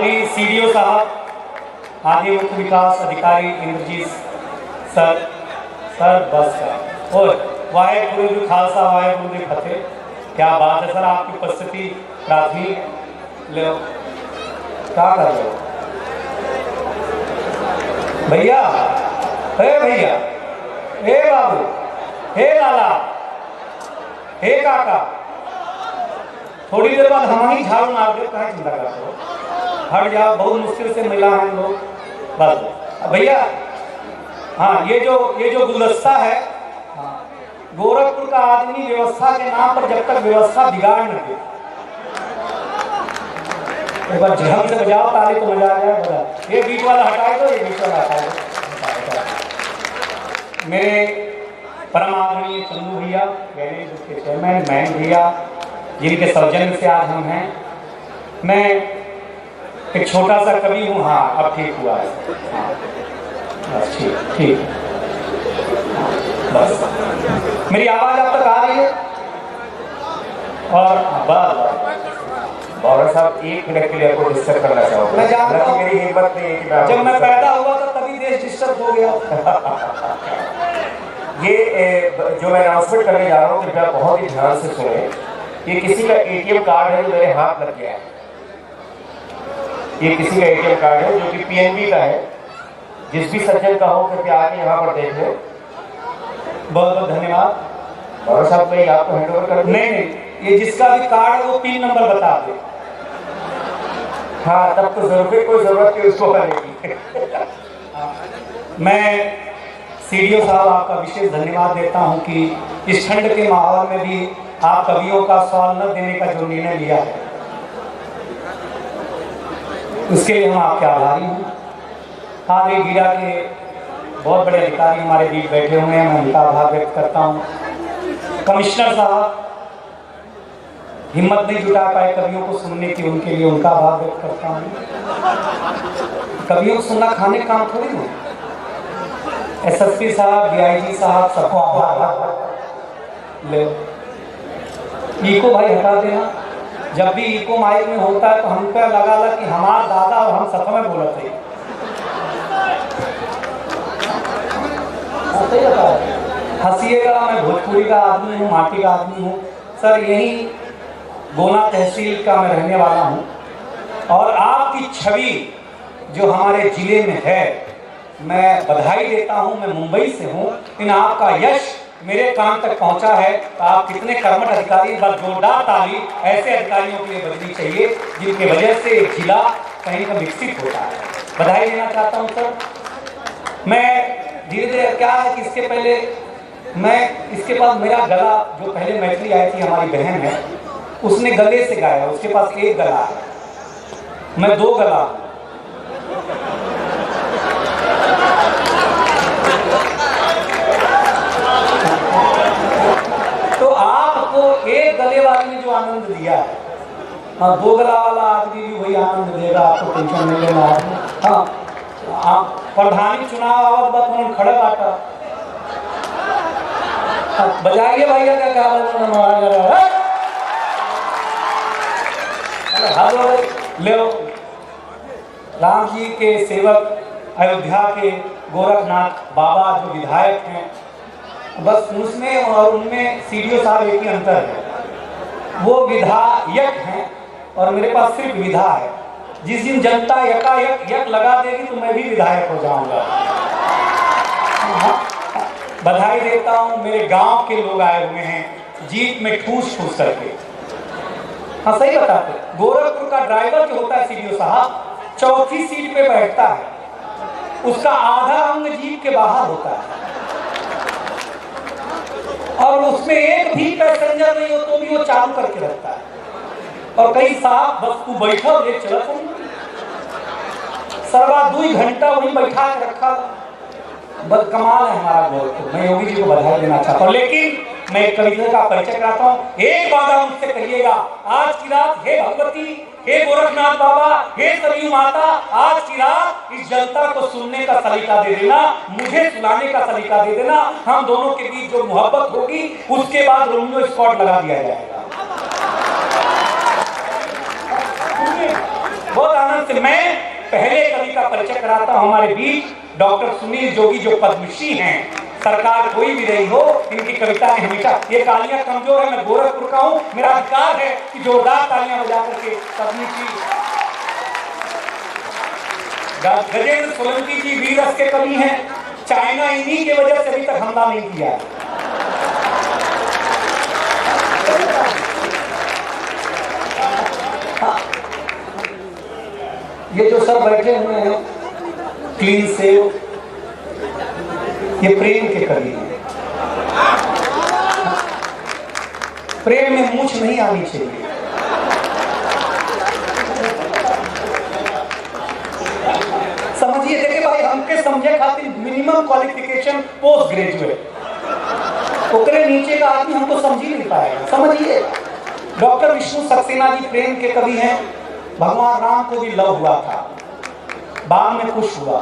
अभी सीडीओ साहब, आदि मुख्य विकास अधिकारी इंद्रजीत सर, बस सर, और वाहेगुरु जी खालसा वाहेगुरु जी फतेह। क्या बात है सर, आपकी उपस्थिति प्राथमिक ले क्या कर रहे हो भैया? हे भैया, हे बाबू, हे लाला, हे काका, थोड़ी देर बाद हम ही झाड़ू मार दे, कहाँ चिंता करते हो? हट जाओ, बहुत मुश्किल से मिला है हम लोग। बस भैया, हाँ ये जो गुलदस्ता है, गोरखपुर का आदमी व्यवस्था के नाम पर जब तक व्यवस्था बिगाड़ न दे, एक बार झम से बजाओ ताली तो मजा आ जाए। बजा, ये बीच वाला हटाए दो, ये बीच वाला हटाए दो। मेरे परम आदरणीय चंदू भैया, गैरेज के चेयरमैन मैन भैया, जिनके सौजन्य से आज हम हैं। मैं एक छोटा सा कवि हूँ। हाँ अब ठीक हुआ है, हाँ बस ठीक बस मेरी आवाज़ अब तक आ रही है? और बस बाबा साहब एक मिनट के लिए आपको डिस्टर्ब करना चाहूँगा। मैं जानता हूँ, मेरी हिम्मत नहीं है कि जब मैं पैदा हुआ था तभी देश डिस्टर्ब हो गया। ये जो मैं अनाउंसमेंट करने जा रहा हूँ, कृपया बहुत ही ध्यान से सुने। ये किसी का एटीएम कार्ड है जो मेरे हाथ लग गया है। ये किसी का एटीएम कार्ड है जो कि पीएनबी का है। जिस भी सज्जन का हो कृपया आके यहाँ पर देख लें। बहुत बहुत धन्यवाद। बाबा साहब मैं आपको हैंड ओवर कर। नहीं, ये जिसका भी कार्ड है वो पिन नंबर बता दे। हाँ तब तो कोई जरूरत नहीं उसको करेगी। मैं सीडीओ साहब आपका विशेष धन्यवाद देता हूं कि इस ठंड के माहौल में भी आप कवियों का सवाल न देने का जो निर्णय लिया है, उसके लिए हम आपके आभारी हैं। आगे गिरा के बहुत बड़े अधिकारी हमारे बीच बैठे हुए हैं, मैं उनका आभार व्यक्त करता हूँ। कमिश्नर साहब हिम्मत नहीं जुटा पाए कवियों को सुनने की, उनके लिए उनका आभार व्यक्त करता हूँ। कवियों को सुनना खाने का काम थोड़ी है। एसएसपी साहब, डीआईजी साहब, सबको आभार। ले इको भाई हटा देना। जब भी इको माइक में होता है तो हम पे लगा कि हमारा दादा और हम सफा में बोला थे। हंसीएगा, मैं भोजपुरी का आदमी हूँ, माटी का आदमी हूँ सर। यही गोना तहसील का मैं रहने वाला हूँ और आपकी छवि जो हमारे जिले में है, मैं बधाई देता हूँ। मैं मुंबई से हूँ, इन आपका यश मेरे कान तक पहुँचा है। तो आप कितने कर्मठ अधिकारी, बस जोरदार ताली ऐसे अधिकारियों के लिए बजनी चाहिए जिनकी वजह से जिला कहीं का विकसित होता है। बधाई देना चाहता हूँ सर। मैं धीरे धीरे क्या है कि इसके पहले मैं इसके पास मेरा गला जो पहले मैथिली आई थी, हमारी बहन है, उसने गले से गाया। उसके पास एक गला है, मैं दो गला। तो आपको एक गले वाले ने जो आनंद दिया है, हाँ दो गला वाला आदमी भी वही आनंद देगा, आपको टेंशन नहीं लेना है। हाँ प्रधानी चुनाव आवत बात हम खड़ा बाटा बजाइए भैया क्या ले राम जी के सेवक, अयोध्या के गोरखनाथ बाबा जो विधायक हैं, बस उसमें और उनमें सीडीओ साहब एक ही अंतर है। वो विधायक हैं और मेरे पास सिर्फ विधा है। जिस दिन जनता यक लगा देगी तो मैं भी विधायक हो जाऊंगा। बधाई देता हूँ। मेरे गांव के लोग आए हुए हैं जीप में ठूस करके। हाँ सही बताते, गोरखपुर का ड्राइवर जो होता है सीडीओ साहब, चौथी सीट पे बैठता है, उसका आधा अंग जीप के बाहर होता है और उसमें एक भी पैसेंजर नहीं हो तो भी वो चालू करके रखता है। और कई साहब बस तू बैठा ले चला सरवा 2 घंटा वहीं बैठा के रखा। बस कमाल है हमारा गोरखपुर। मैं योगी जी को बधाई देना चाहता हूँ। लेकिन मैं एक कविता का परिचय कराता हूँ। एक वादा मुझसे करिएगा, आज की रात हे भगवती, हे गोरखनाथ बाबा, हे सरयू माता, आज की रात इस जनता को सुनने का सलीका दे देना, मुझे सुनाने का सलीका दे देना। हम दोनों के बीच जो मोहब्बत होगी उसके बाद रोमियो स्पॉट लगा दिया जाएगा। बहुत आनंद सबसे मैं पहले कवि का परिचय कराता हूं। हमारे बीच डॉक्टर सुनील जोगी जो पद्मश्री हैं। सरकार कोई भी रही हो, इनकी कविताएं हमेशा, ये तालियां कमजोर है, मैं गोरखपुर का हूं, मेरा अधिकार है कि जोरदार तालियां बजा करके पद्मश्री। गजेंद्र सोलंकी जी वीर रस के कवि हैं। चाइना इन्हीं के वजह से अभी तक हमला नहीं किया। ये जो सब बैठे हुए हैं क्लीन सेव, ये प्रेम के कवि हैं। प्रेम में मूछ नहीं आनी चाहिए। समझिए, देखिए भाई, हमके समझे खातिर मिनिमम क्वालिफिकेशन पोस्ट ग्रेजुएट, ओकरे नीचे का आदमी हमको समझ ही नहीं पाएगा। समझिए, डॉक्टर विष्णु सक्सेना जी प्रेम के कवि हैं। भगवान राम को भी लव हुआ था, बाद में खुश हुआ।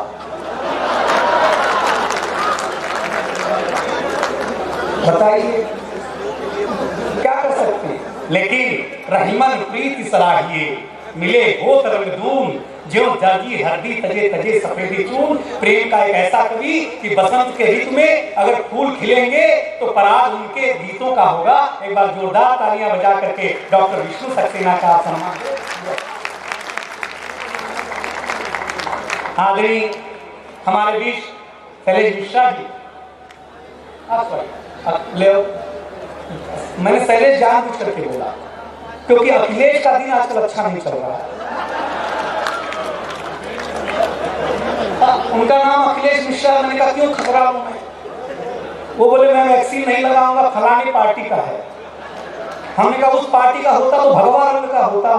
बताइए क्या कर सकते हैं। लेकिन रहीमन प्रीति सराहिए, मिले हो तरंग दून, जो जागी हरदी तजे तजे सफेदी चून। प्रेम का एक ऐसा कवि कि बसंत के ऋतु में अगर फूल खिलेंगे तो पराग उनके गीतों का होगा। एक बार जोरदार तालियां बजा करके डॉक्टर विष्णु सक्सेना का सम्मान। आदरणीय हमारे बीच शैलेश मिश्रा जी, ले मैंने शैलेश जानबूझ करके बोला क्योंकि अखिलेश का दिन आजकल अच्छा नहीं चल रहा है। उनका नाम अखिलेश मिश्रा, मैंने कहा क्यों खतरा हूं मैं? वो बोले मैं वैक्सीन नहीं लगाऊंगा, फलानी पार्टी का है। हमने कहा उस पार्टी का होता तो भगवा रंग का होता,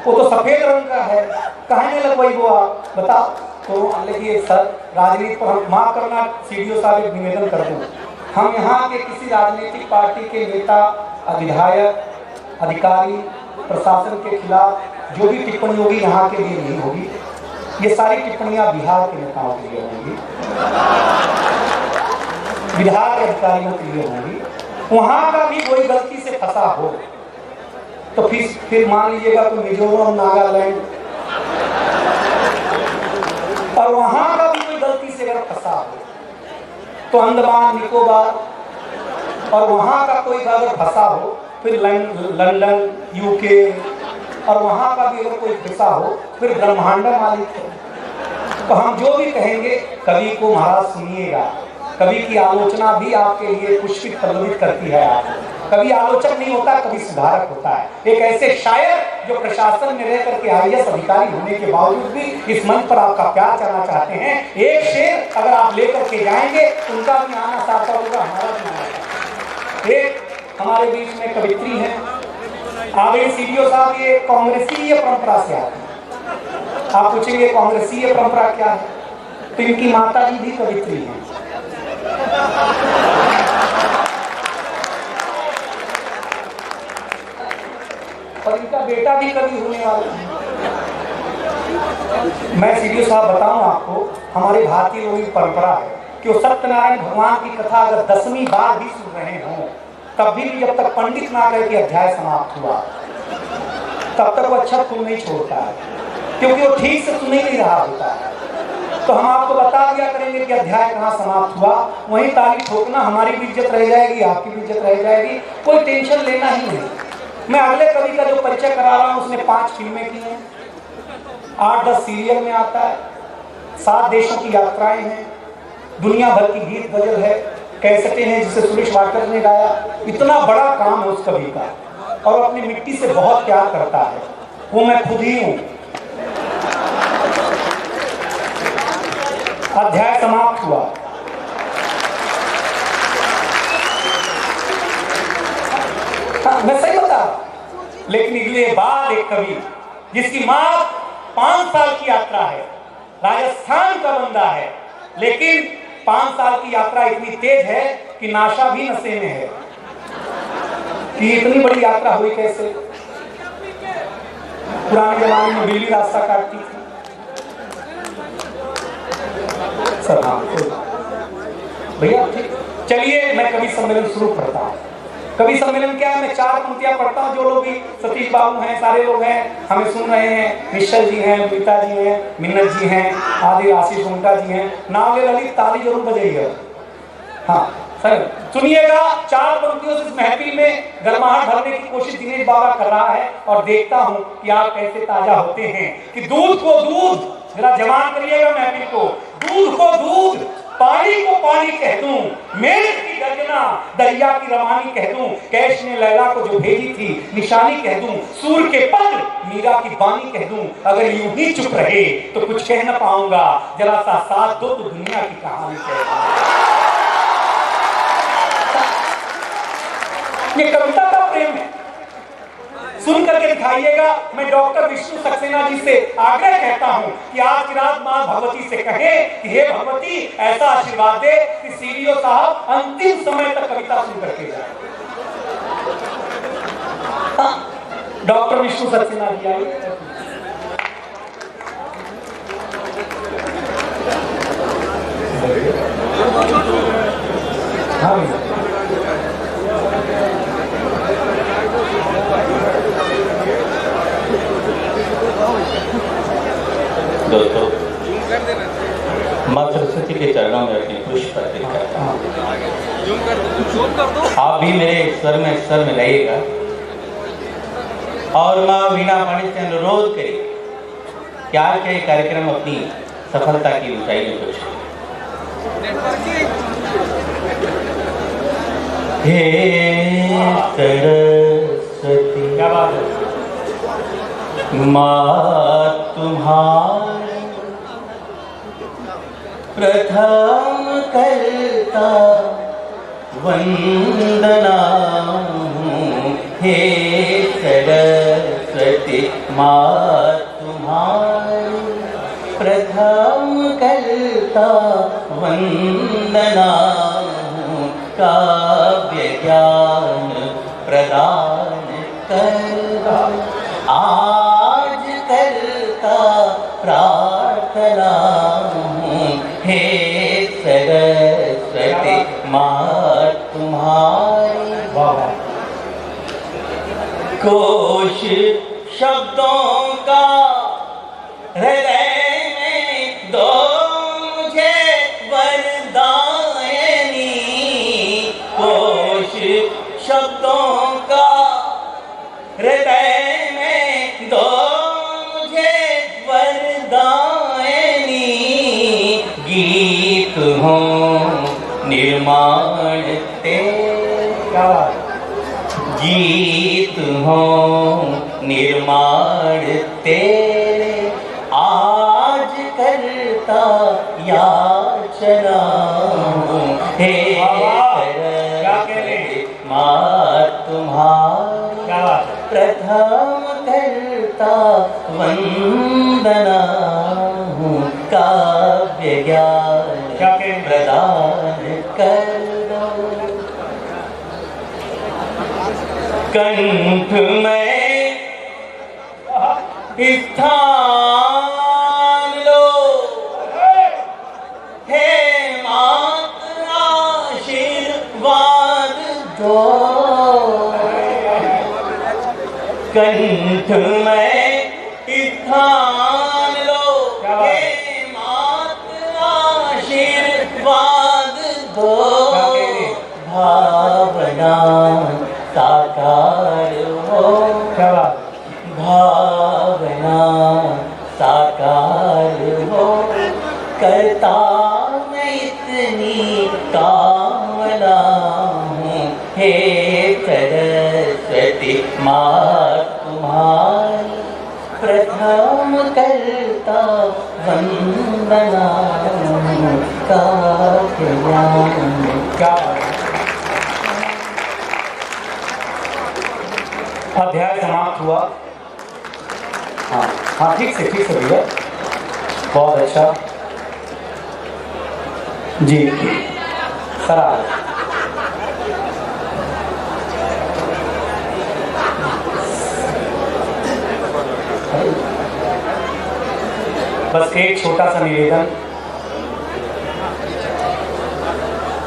वो तो सफेद रंग का है, कहाँ नहीं लगवाई वो आप बताओ। तो देखिए सर, राजनीति पर हम माफ करना, सीडीओ साहब एक निवेदन कर दूं, हम यहाँ के किसी राजनीतिक पार्टी के नेता, विधायक, अधिकारी, प्रशासन के खिलाफ जो भी टिप्पणी होगी यहाँ के लिए नहीं होगी। ये सारी टिप्पणियां बिहार के नेताओं के लिए होंगी, बिहार के अधिकारियों के लिए होंगी। वहां का भी कोई गलती से फंसा हो तो फिर मान लीजिएगा तो मिजोरम, नागालैंड, और वहां का भी कोई गलती से अगर फंसा हो तो अंडमान निकोबार, और वहां का कोई अगर फंसा हो फिर लंदन, यूके, और वहां का भी अगर कोई फंसा हो फिर ब्रह्मांड मालिक है। तो हम जो भी कहेंगे कवि को महाराज सुनिएगा। कवि की आलोचना भी आपके लिए पुष्पित प्रज्वलित करती है। आप कभी आलोचक नहीं होता, कभी सुधारक होता है। एक ऐसे शायर जो प्रशासन में रह करके IAS अधिकारी होने के बावजूद भी इस मंच पर आपका प्यार चाहना चाहते हैं। एक शेर अगर आप लेकर के जाएंगे उनका भी आना सार्थक होगा, हमारा भी आना। एक हमारे बीच में कवित्री है आगे सीडीओ साहब, ये कांग्रेसीय परंपरा से आते हैं। आप पूछेंगे कांग्रेसीय परंपरा क्या है, तो इनकी माता जी भी कवित्री हैं। और इनका बेटा भी कवि होने वाला है। मैं सीडीओ साहब बताऊं आपको, हमारे भारतीय लोगों की परंपरा है कि वो सत्यनारायण भगवान की कथा अगर 10वीं बार भी सुन रहे हों तब भी जब तक पंडित ना कहे कि अध्याय समाप्त हुआ तब तक वो अच्छा सुन नहीं छोड़ता है, क्योंकि वो ठीक से सुन नहीं रहा होता है। तो हम आपको बता दिया करेंगे कि अध्याय कहाँ समाप्त हुआ, वहीं ताली ठोकना, हमारी भी इज्जत रह जाएगी, आपकी भी इज्जत रह जाएगी, कोई टेंशन लेना ही नहीं। मैं अगले कवि का जो परिचय करा रहा हूँ उसने 5 फिल्में की हैं, 8-10 सीरियल में आता है, 7 देशों की यात्राएं हैं, दुनिया भर की गीत गजल है, कैसेटें हैं जिसे सुरेश वाडकर ने गाया। इतना बड़ा काम है उस कवि का, और अपनी मिट्टी से बहुत प्यार करता है। वो मैं खुद ही हूँ। अध्याय समाप्त हुआ, मैं सही बता रहा हूं। लेकिन इसके बाद एक कवि जिसकी मां 5 साल की यात्रा है, राजस्थान का बंदा है, लेकिन 5 साल की यात्रा इतनी तेज है कि नाशा भी नशे में है कि इतनी बड़ी यात्रा हुई कैसे। पुराने जमाने में बिल्ली रास्ता काटती थी। सर हाँ भैया, चलिए मैं कवि सम्मेलन शुरू करता हूं। कवि सम्मेलन क्या है, मैं 4 पंक्तियां पढ़ता हूँ, जो लोग भी सतीश बाबू हैं, सारे लोग हैं हमें सुन रहे हैं, निश्चल जी हैं, गीता जी हैं, मिन्नत जी हैं, आदि आशीष उनका जी हैं, नाम ललित, ताली जरूर बजाइएगा। हाँ सर सुनिएगा, 4 पंक्तियों से इस महफिल में गर्माहट भरने की कोशिश दिनेश बाबा कर रहा है, और देखता हूं कि आप कैसे ताजा होते हैं। कि दूध को दूध, जरा जवान करिएगा महफिल को, दूध को दूध, पानी को पानी कह दूं, मेघ की गर्जना दरिया की रवानी कह दूं, कैश ने लैला को जो भेजी थी निशानी कह दूं, सूर के पल मीरा की बानी कह दूं, अगर यूं ही चुप रहे तो कुछ कह न पाऊंगा, जरा सा साथ दो तो दुनिया की कहानी कह दूं। ये कविता का प्रेम है, सुन करके दिखाइएगा। मैं डॉक्टर विष्णु सक्सेना जी से आग्रह कहता हूं कि आज की रात मां भगवती से कहें कि हे भगवती ऐसा आशीर्वाद दे कि सीडीओ साहब अंतिम समय तक कविता सुन करके जाए। डॉक्टर विष्णु सक्सेना जी आइए। हाँ दोस्तों, माँ सरस्वती के चरणों में अपनी पुष्प अर्पित करता हूँ। आप भी मेरे स्वर में रहिएगा और माँ वीणा पांडे से अनुरोध करें कि आज का ये कार्यक्रम अपनी सफलता की ऊंचाई में कुछ हे सरस्वती, क्या बात है, माँ तुम्हारी प्रथम करता वंदना, हे सरस्वती माँ तुम्हारी प्रथम करता वंदना, काव्य ज्ञान प्रदान करता आज करता प्रार्थना, हे सरस्वती माँ तुम्हारी कोश शब्दों का हृदय में दो मुझे वरदायनी, कोश शब्दों का हृदय में दो मुझे वरदायनी, गीत हो निर्माण तेरा, गीत हो निर्माण तेरे, आज करता याचना, हे माँ तुम्हारा प्रथम करता वंदना, काव्य ज्ञान प्रदान कर दो, कंठ में स्थान लो, हे मात आशीर्वाद दो, कंठ में स्थान लो, हे मात आशीर्वाद दो, भावना साकार हो, भावना साकार हो, करता मैं इतनी कामना हूँ, हे सरस्वती माँ तुम्हारी प्रथम करता वंदना, काव्य ज्ञान। अध्याय समाप्त हुआ। हाँ हाँ ठीक से भैया, बहुत अच्छा जी सर। बस एक छोटा सा निवेदन,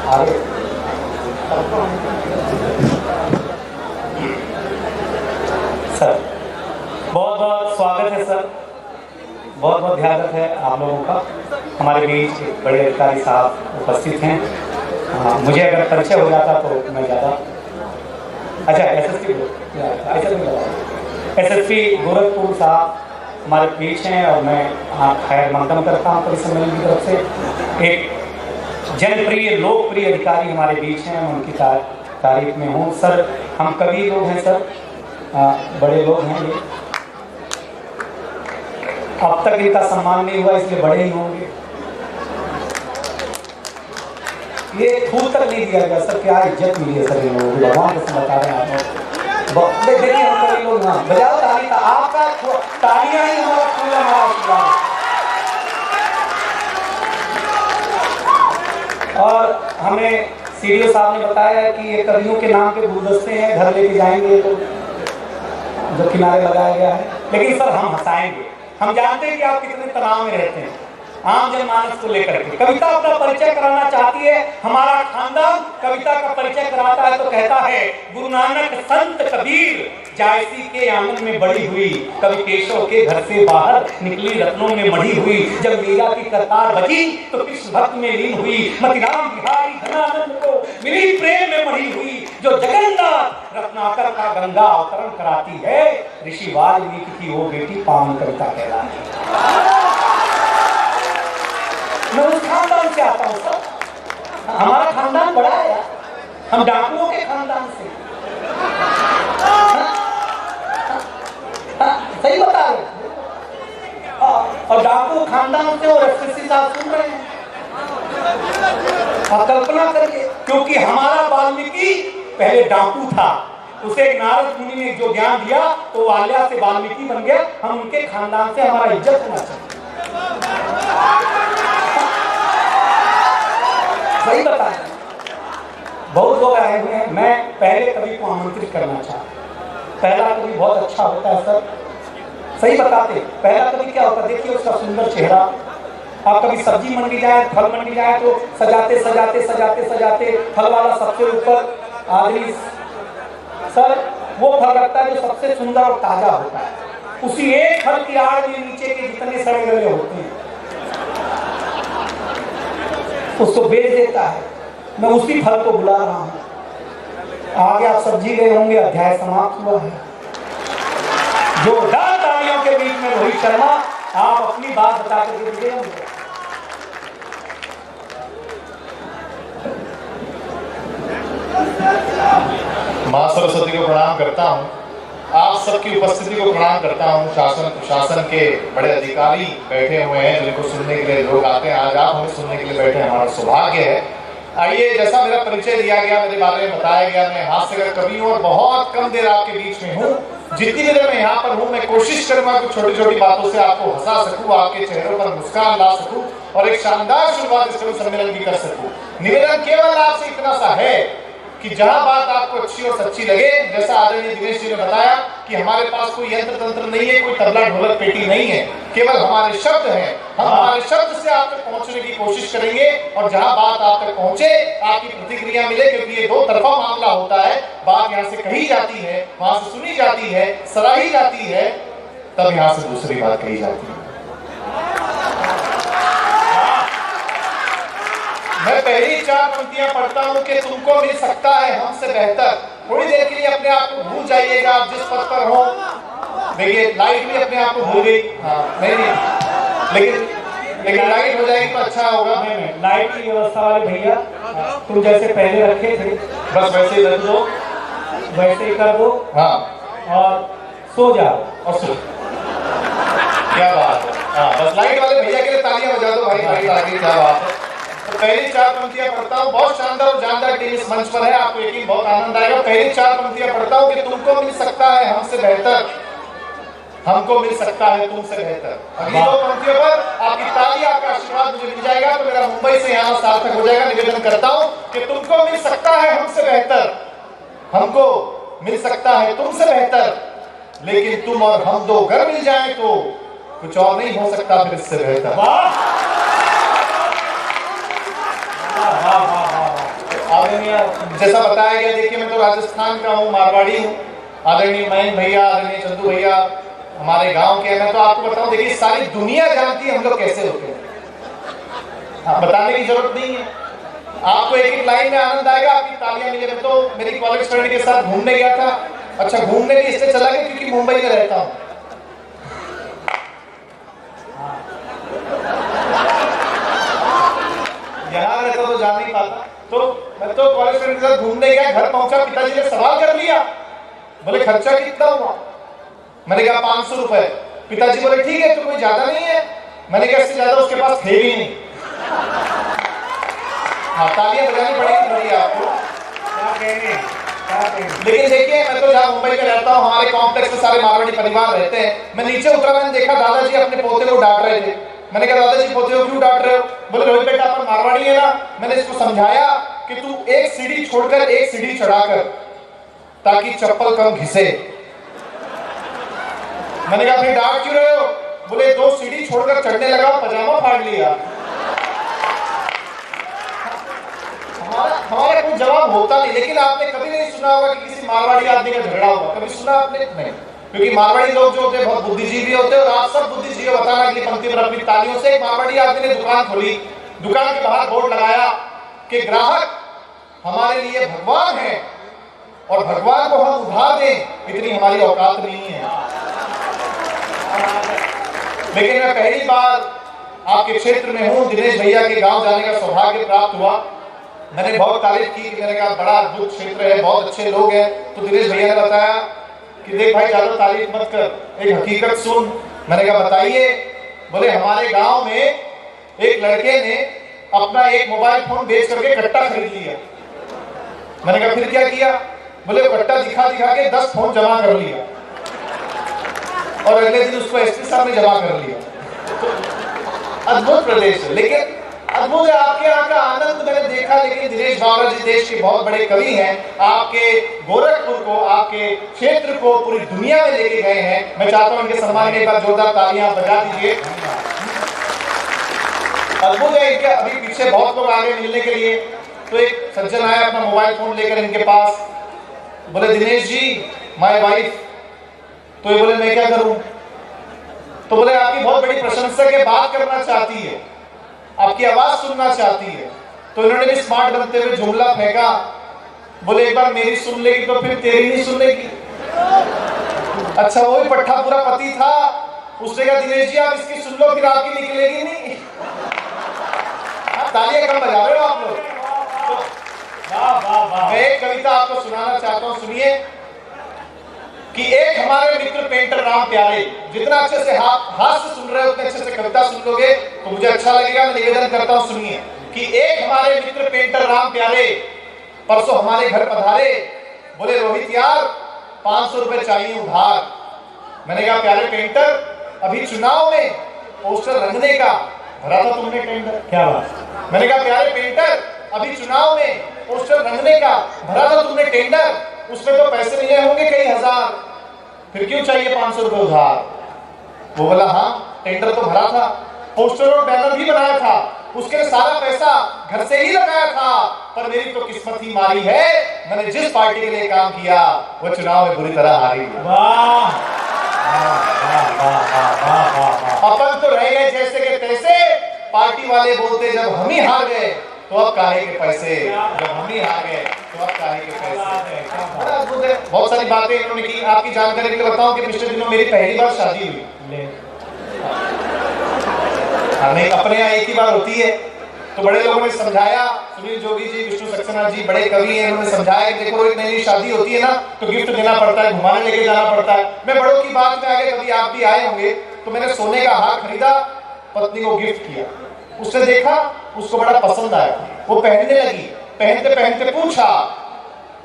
आगे सर बहुत बहुत स्वागत है सर, बहुत बहुत स्वागत है आप लोगों का। हमारे बीच एक बड़े अधिकारी साहब उपस्थित हैं। मुझे अगर परिचय हो जाता तो मैं ज़्यादा अच्छा एसएसपी गोरखपुर साहब हमारे बीच हैं और मैं खैर मकदम करता हूँ पुलिस सम्मेलन की तरफ से। एक जनप्रिय लोकप्रिय अधिकारी हमारे बीच हैं, मैं उनकी तारीफ में हूँ। सर हम कवि लोग हैं सर, बड़े लोग हैं ये, अब तक इनका सम्मान नहीं हुआ इसलिए बड़े ही होंगे। ये फूल तक नहीं दिया गया सर, क्या इज्जत मिली है सर इन लोगों को, भगवान को बता रहे हैं आप देखिए हम कई लोग ना बजाओ ताली, आपका तालियां ही हमारा फूल हमारा आशीर्वाद। और हमें सीडीओ साहब ने बताया कि ये कवियों के नाम के गुलदस्ते हैं, घर लेके जाएंगे तो जो किनारे लगाया गया है। लेकिन सर हम हंसाएंगे, हम जानते हैं कि आप कितने तनाव में रहते हैं आम जनमानस को लेकर के। कविता अपना परिचय कराना चाहती है, हमारा खानदान कविता का परिचय कराता है तो कहता है गुरु नानक संत कबीर जायसी के आंगन में बड़ी हुई, कवि केशव के घर से बाहर निकली रत्नों में मढ़ी हुई, जब मीरा की करतार बजी तो कृष्ण भक्त में लीन हुई, मतिराम बिहारी धनानंद को मिली प्रेम में मढ़ी हुई, जो जगन्नाथ रत्नाकर का गंगा अवतरण कराती है, ऋषि वाल्मीकि की वो बेटी पावन कविता कहलाती है। मैं उस खानदान से आता हूँ सर, हमारा खानदान बड़ा है यार, हम डाकुओं के खानदान से। सही बता रहे और डाकू खानदान से और एसपी साहब सुन रहे हैं, आप कल्पना करिए। क्योंकि हमारा वाल्मीकि पहले डाकू था, उसे नारद मुनि ने जो ज्ञान दिया तो आल्या से वाल्मीकि बन गया। हम उनके खानदान से, हमारा इज्जत होना चाहिए। सही बताया, बहुत लोग आए हुए हैं, मैं पहले कवि को आमंत्रित करना चाहता। पहला कवि बहुत अच्छा होता है सर, सही बताते। पहला कवि क्या होता है, देखिए उसका सुंदर चेहरा। आप कभी सब्जी मंडी जाए, फल मंडी जाए तो सजाते सजाते सजाते सजाते फल वाला सबसे ऊपर आदमी सर वो फल रखता है जो सबसे सुंदर और ताजा होता है, उसी एक फल की आड़ में नीचे के जितने सड़े गले होते हैं उसको बेच देता है। मैं उसी फल को बुला रहा हूँ। आगे आप सब्जी गए होंगे, अध्याय समाप्त हुआ है। जोरदार तालियों के बीच में रोहित शर्मा, आप अपनी बात बता कर दीजिए मुझे। मां सरस्वती को प्रणाम करता हूँ, आप सबकी उपस्थिति को प्रणाम करता हूँ। शासन प्रशासन के बड़े अधिकारी बैठे हुए हैं जिनको सुनने के लिए लोग आते हैं। आज आप हमें सुनने के लिए बैठे हैं, हमारा सौभाग्य है। आइए, जैसा मेरा परिचय दिया गया, मेरे बारे में बताया गया, मैं हास्य कवि हूँ और बहुत कम देर आपके बीच में हूँ। जितनी देर मैं यहाँ पर हूँ मैं कोशिश करूंगा कि छोटी छोटी बातों से आपको हंसा सकूँ, आपके चेहरों पर मुस्कान ला सकूँ और एक शानदार शुरुआत इस कवि सम्मेलन की कर सकूँ। निवेदन केवल आपसे इतना सा है कि जहां बात आपको अच्छी और सच्ची लगे, जैसा आदरणीय दिनेश जी ने बताया कि हमारे पास कोई यंत्र तंत्र नहीं है, कोई तबला ढोलक पेटी नहीं है, केवल हमारे शब्द हैं। हम हमारे शब्द से आप तक पहुंचने की कोशिश करेंगे और जहां बात आप तक पहुंचे, आपकी प्रतिक्रिया मिले, क्योंकि ये दो तरफा मामला होता है। बात यहाँ से कही जाती है, वहां से सुनी जाती है, सराही जाती है, तब यहाँ से दूसरी बात कही जाती है। मैं पहली चार पंक्तियां पढ़ता हूं कि तुमको मिल सकता है हमसे बेहतर। थोड़ी देर के लिए अपने आप को भूल जाइएगा, आप जिस पद पर हो। देखिए लाइट भी अपने आप को भूल गई। नहीं, लेकिन लाइट हो जाएगी तो अच्छा होगा। लाइट की व्यवस्था वाले भैया तुम जैसे पहले रखे थे बस वैसे ही रख दो, वैसे ही कर दो। हाँ, और सो जाओ और सो। क्या बात है। हाँ, बस लाइट वाले भैया के लिए तालियां बजा दो भाई, लाइट आ गई, क्या बात है। तो पहली चार पंक्तियां पढ़ता हूँ, बहुत शानदार और जानदार टीम इस मंच पर है, आपको यकीन बहुत आनंद आएगा। पहली चार पंक्तियां पढ़ता हूँ कि तुमको मिल सकता है हमसे बेहतर, हमको मिल सकता है तुमसे बेहतर। अगली दो पंक्तियों पर आपकी ताली, आपका आशीर्वाद मुझे मिल जाएगा तो मेरा मुंबई से यहाँ सार्थक हो जाएगा। निवेदन करता हूँ कि तुमको मिल सकता है हमसे बेहतर, हमको मिल सकता है तुमसे बेहतर, लेकिन तुम और हम दो घर मिल जाए तो कुछ और नहीं हो सकता फिर इससे बेहतर। जैसा बताया गया, देखिए मैं तो राजस्थान का हूँ, मारवाड़ी हूँ आदरणीय मयंक भैया, आदरणीय चंदू भैया हमारे गांव के हैं। मैं तो आपको बताऊं, देखिए सारी दुनिया जानती है हम लोग कैसे होते हैं, हाँ, बताने की जरूरत नहीं है। आपको एक एक लाइन में आनंद आएगा, आपकी तालियां मिले। मैं तो मेरी कॉलेज फ्रेंड के साथ घूमने गया था। अच्छा, घूमने भी इसलिए चला गया क्योंकि मुंबई में रहता हूँ। यहाँ रहता तो जा नहीं पाता, तो मैं तो कॉलेज फ्रेंड के साथ घूमने गया। घर पहुंचा, पिताजी ने सवाल कर लिया, बोले खर्चा कितना हुआ? मैंने कहा 500 रुपए। पिताजी बोले ठीक है, तो कोई ज्यादा नहीं है। मैंने कहा इससे ज्यादा उसके पास थे भी नहीं। हाँ, तालियां बजानी पड़ेगी थोड़ी आपको। क्या कहेंगे, क्या कहेंगे? लेकिन देखिए, मैं तो जहाँ मुंबई में रहता हूँ, हमारे कॉम्प्लेक्स में सारे मारवाड़ी परिवार रहते हैं। मैं नीचे उतरा, मैंने देखा दादाजी अपने पोते को डांट रहे थे। मैंने कहा दादाजी पोते को क्यों डांट रहे हो? बोले रोहित बेटा अपन मारवाड़ी है ना। मैंने इसको समझाया कि तू एक सीढ़ी छोड़कर एक सीढ़ी चढ़ाकर, ताकि चप्पल कम घिसे। मैंने कहा फिर डांट क्यों रहे हो? बोले 2 सीढ़ी छोड़कर चढ़ने लगा, पजामा फाड़ लिया। हमारा कोई जवाब होता नहीं। लेकिन आपने कभी नहीं सुना होगा कि किसी मारवाड़ी आदमी का झगड़ा हुआ? कभी सुना आपने? नहीं, क्योंकि मारवाड़ी लोग जो होते हैं बहुत बुद्धिजीवी होते हैं। और आप सब बुद्धिजीवी बताना कि पंक्ति पर अपनी तालियों से। एक मारवाड़ी आदमी ने दुकान खोली, दुकान के बाहर बोर्ड लगाया कि ग्राहक हमारे लिए भगवान है और भगवान को हम उधार दें, इतनी हमारी औकात नहीं है। लेकिन मैं पहली बार आपके क्षेत्र में हूं, दिनेश भैया के गांव जाने का सौभाग्य प्राप्त हुआ। मैंने बहुत तारीफ की कि मैंने कहा बड़ा अद्भुत क्षेत्र है, बहुत अच्छे लोग हैं। तो दिनेश भैया ने बताया कि देख भाई, ज्यादा तारीफ मत कर, एक हकीकत सुन। मैंने कहा बताइए। बोले हमारे गांव में एक लड़के ने अपना एक मोबाइल फोन बेच करके कट्टा खरीद लिया। मैंने कहा फिर क्या किया? बोले कट्टा दिखा दिखा के 10 फोन जमा कर लिया और अगले दिन उसको एसपी साहब ने जमा कर लिया। तो अद्भुत प्रदेश है, लेकिन अद्भुत है आपके यहाँ का आनंद मैंने देखा। लेकिन दिनेश बावरा जी देश के बहुत बड़े कवि हैं, आपके गोरखपुर को, आपके क्षेत्र को पूरी दुनिया में लेके गए हैं। मैं चाहता हूं इनके सम्मान में एक बार जोरदार तालियां बजा दीजिए। अद्भुत है इनके। अभी पीछे बहुत लोग आ गए मिलने के लिए। तो एक सज्जन आया अपना मोबाइल फोन लेकर इनके पास, बोले दिनेश जी माय वाइफ। तो ये बोले मैं क्या करूं? तो बोले आपकी बहुत बड़ी प्रशंसक है, बात करना चाहती है, आपकी आवाज सुनना चाहती है। तो इन्होंने भी स्मार्ट बनते हुए जुमला फेंका, बोले एक बार मेरी सुन लेगी तो फिर तेरी नहीं सुनेगी। अच्छा, वो भी पट्टा पूरा पति था। उसने कहा दिनेश जी आप इसकी सुन लो, फिर आपकी निकलेगी नहीं। तालियां कम बजा रहे हो आप लोग। मैं एक कविता आपको सुनाना चाहता हूं, सुनिए। कि एक हमारे मित्र पेंटर राम प्यारे, जितना अच्छे से हास्य सुन रहे हो उतने अच्छे से कविता सुन लोगे तो मुझे अच्छा लगेगा। मैं निवेदन करता हूं, सुनिए। कि एक हमारे मित्र पेंटर राम प्यारे परसों हमारे घर पधारे। बोले रोहित यार 500 रुपए चाहिए उधार। मैंने कहा प्यारे पेंटर, अभी चुनाव में पोस्टर रंगने का भरा था तुमने टेंडर। क्या बात? मैंने कहा प्यारे पेंटर, अभी चुनाव में पोस्टर रंगने का भरा था तुमने टेंडर, उसमें तो पैसे मिले होंगे कई हजार, फिर क्यों चाहिए 500 रुपए उधार? वो बोला हाँ, टेंडर तो भरा था, पोस्टर और बैनर भी बनाया था, उसके लिए सारा पैसा घर से ही लगाया था, पर मेरी तो किस्मत ही मारी है, मैंने जिस पार्टी के लिए काम किया वो चुनाव में बुरी तरह हारी। अपन तो रह गए जैसे के तैसे, पार्टी वाले बोलते जब हम ही हार गए तो अब काहे के पैसे, जब हम ही हार गए तो अब काहे के पैसे। बड़ा अद्भुत है, बहुत सारी बातें इन्होंने की। आपकी जानकारी के लिए बताऊं कि पिछले दिनों मेरी पहली बार शादी हुई। नहीं, अपने यहाँ एक ही बार होती है। तो बड़े लोगों ने समझाया, सुनील जोगी जी, विष्णु सक्सेना जी बड़े कवि हैं, उन्होंने समझाया कि देखो एक नई शादी होती है ना तो गिफ्ट देना पड़ता है, घुमाने लेके जाना पड़ता है। मैं बड़ों की बात में आगे, कभी आप भी आए होंगे, तो मैंने सोने का हार खरीदा, पत्नी को गिफ्ट किया। उसने देखा, उसको बड़ा पसंद आया, वो पहनने लगी। पहनते पहनते पूछा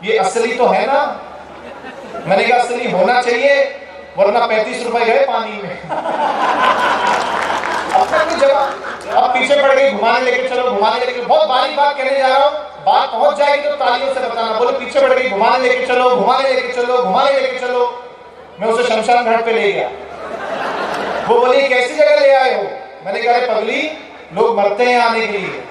ये असली तो है ना? मैंने कहा असली होना चाहिए, वरना 35 रुपए गए पानी में। अब पीछे पड़ गई, घुमाने लेके चलो, घुमाने लेके। बहुत बारीक बात कहने जा रहा हूँ, बात पहुंच जाएगी तो तालियों से बताना। बोले पीछे पड़ गई, घुमाने लेके चलो, घुमाने लेके चलो, घुमाने लेके चलो। मैं उसे शमशान घाट पे ले गया। वो बोली कैसी जगह ले आए हो? मैंने कहा पगली, लोग मरते हैं आने के लिए।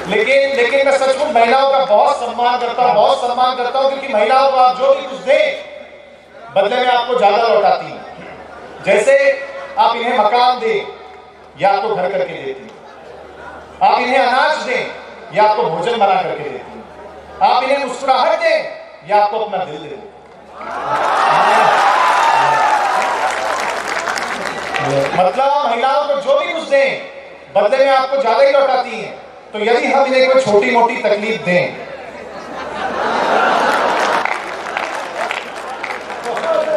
लेकिन लेकिन मैं सचमुच महिलाओं का बहुत सम्मान करता हूँ, क्योंकि महिलाओं को आप जो भी कुछ दें बदले में आपको ज्यादा लौटाती हैं। जैसे आप इन्हें मकान दें या आपको घर करके देती हैं, आप इन्हें अनाज दें या आपको भोजन बना करके देती हैं, आप इन्हें मुस्कुराहट दें या आपको अपना दिल दे दें। मतलब महिलाओं को जो भी कुछ दें बदले में आपको ज्यादा ही लौटाती हैं। तो यदि हम इन्हें कोई छोटी मोटी तकलीफ दें,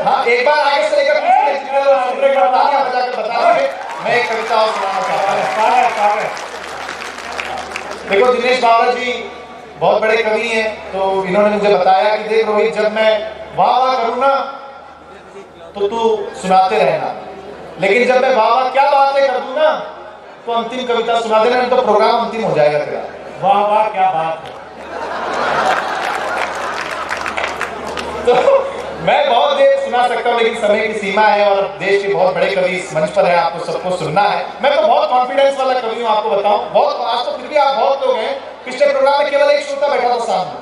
हाँ एक बार आगे से लेकर मैं एक कविता और सुनाना चाहता हूँ। देखो दिनेश बाबा जी बहुत बड़े कवि हैं, तो इन्होंने मुझे बताया कि देख रोहित, जब मैं वाह वाह करूँ ना तो तू सुनाते रहना, लेकिन जब मैं वाह वाह क्या बातें कर दूं ना तो अंतिम कविता सुना देना, नहीं तो प्रोग्राम अंतिम हो जाएगा तेरा। वाह वाह क्या बात है। तो मैं बहुत देर सुना सकता हूँ, लेकिन समय की सीमा है और देश के बहुत बड़े कवि इस मंच पर है, आपको सबको सुनना है। मैं तो बहुत कॉन्फिडेंस वाला कवि हूँ, आपको बताऊं। बहुत आज तो फिर भी आप बहुत लोग हैं, पिछले प्रोग्राम में केवल एक श्रोता बैठा था सामने,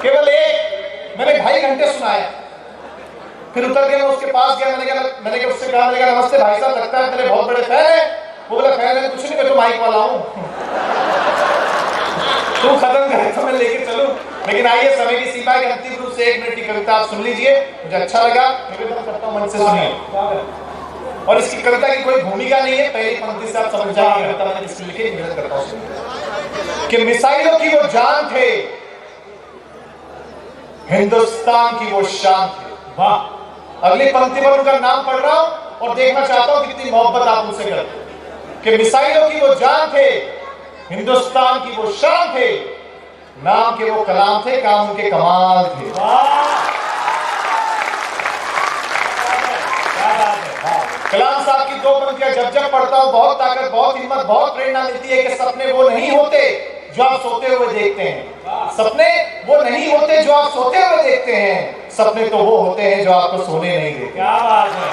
केवल एक। मैंने 2.5 घंटे सुनाया, फिर उतर के मैं उसके पास गया, मैंने उससे कहा, नमस्ते भाई साहब, लगता है मेरे बहुत बड़े फैन है। वो बोला फैन है कुछ नहीं, मैं तो माइक वाला हूँ, तू खत्म करे तो मैं लेके चलूं। लेकिन आइए, समय की सीमा के अंतिम रूप से 1 मिनट की कविता आप सुन लीजिए, मुझे अच्छा लगा, निवेदन करता हूं मन से सुनिए। और इसकी कविता की कोई भूमिका नहीं है, पहली पंक्ति से आप समझ जाएंगे कविता मैंने किसकी लिखी। निवेदन करता हूं कि मिसाइलों की वो जान थे, हिंदुस्तान की वो शान थे। वाह, अगली पंक्ति पर उनका नाम पढ़ रहा हूं और देखना चाहता हूं कितनी मोहब्बत आप उनसे करते हैं। कि मिसाइलों की वो जान थे, हिंदुस्तान की वो शान थे, नाम के वो कलाम थे, काम उनके कमाल थे। कलाम साहब की 2 पंक्तियां जब जब पढ़ता हूं बहुत ताकत, बहुत हिम्मत, बहुत प्रेरणा मिलती है कि सपने वो नहीं होते जो आप सोते हुए देखते हैं, सपने वो नहीं होते जो आप सोते हुए देखते हैं, सपने तो वो होते हैं जो आपको सोने नहीं देते। क्या बात है।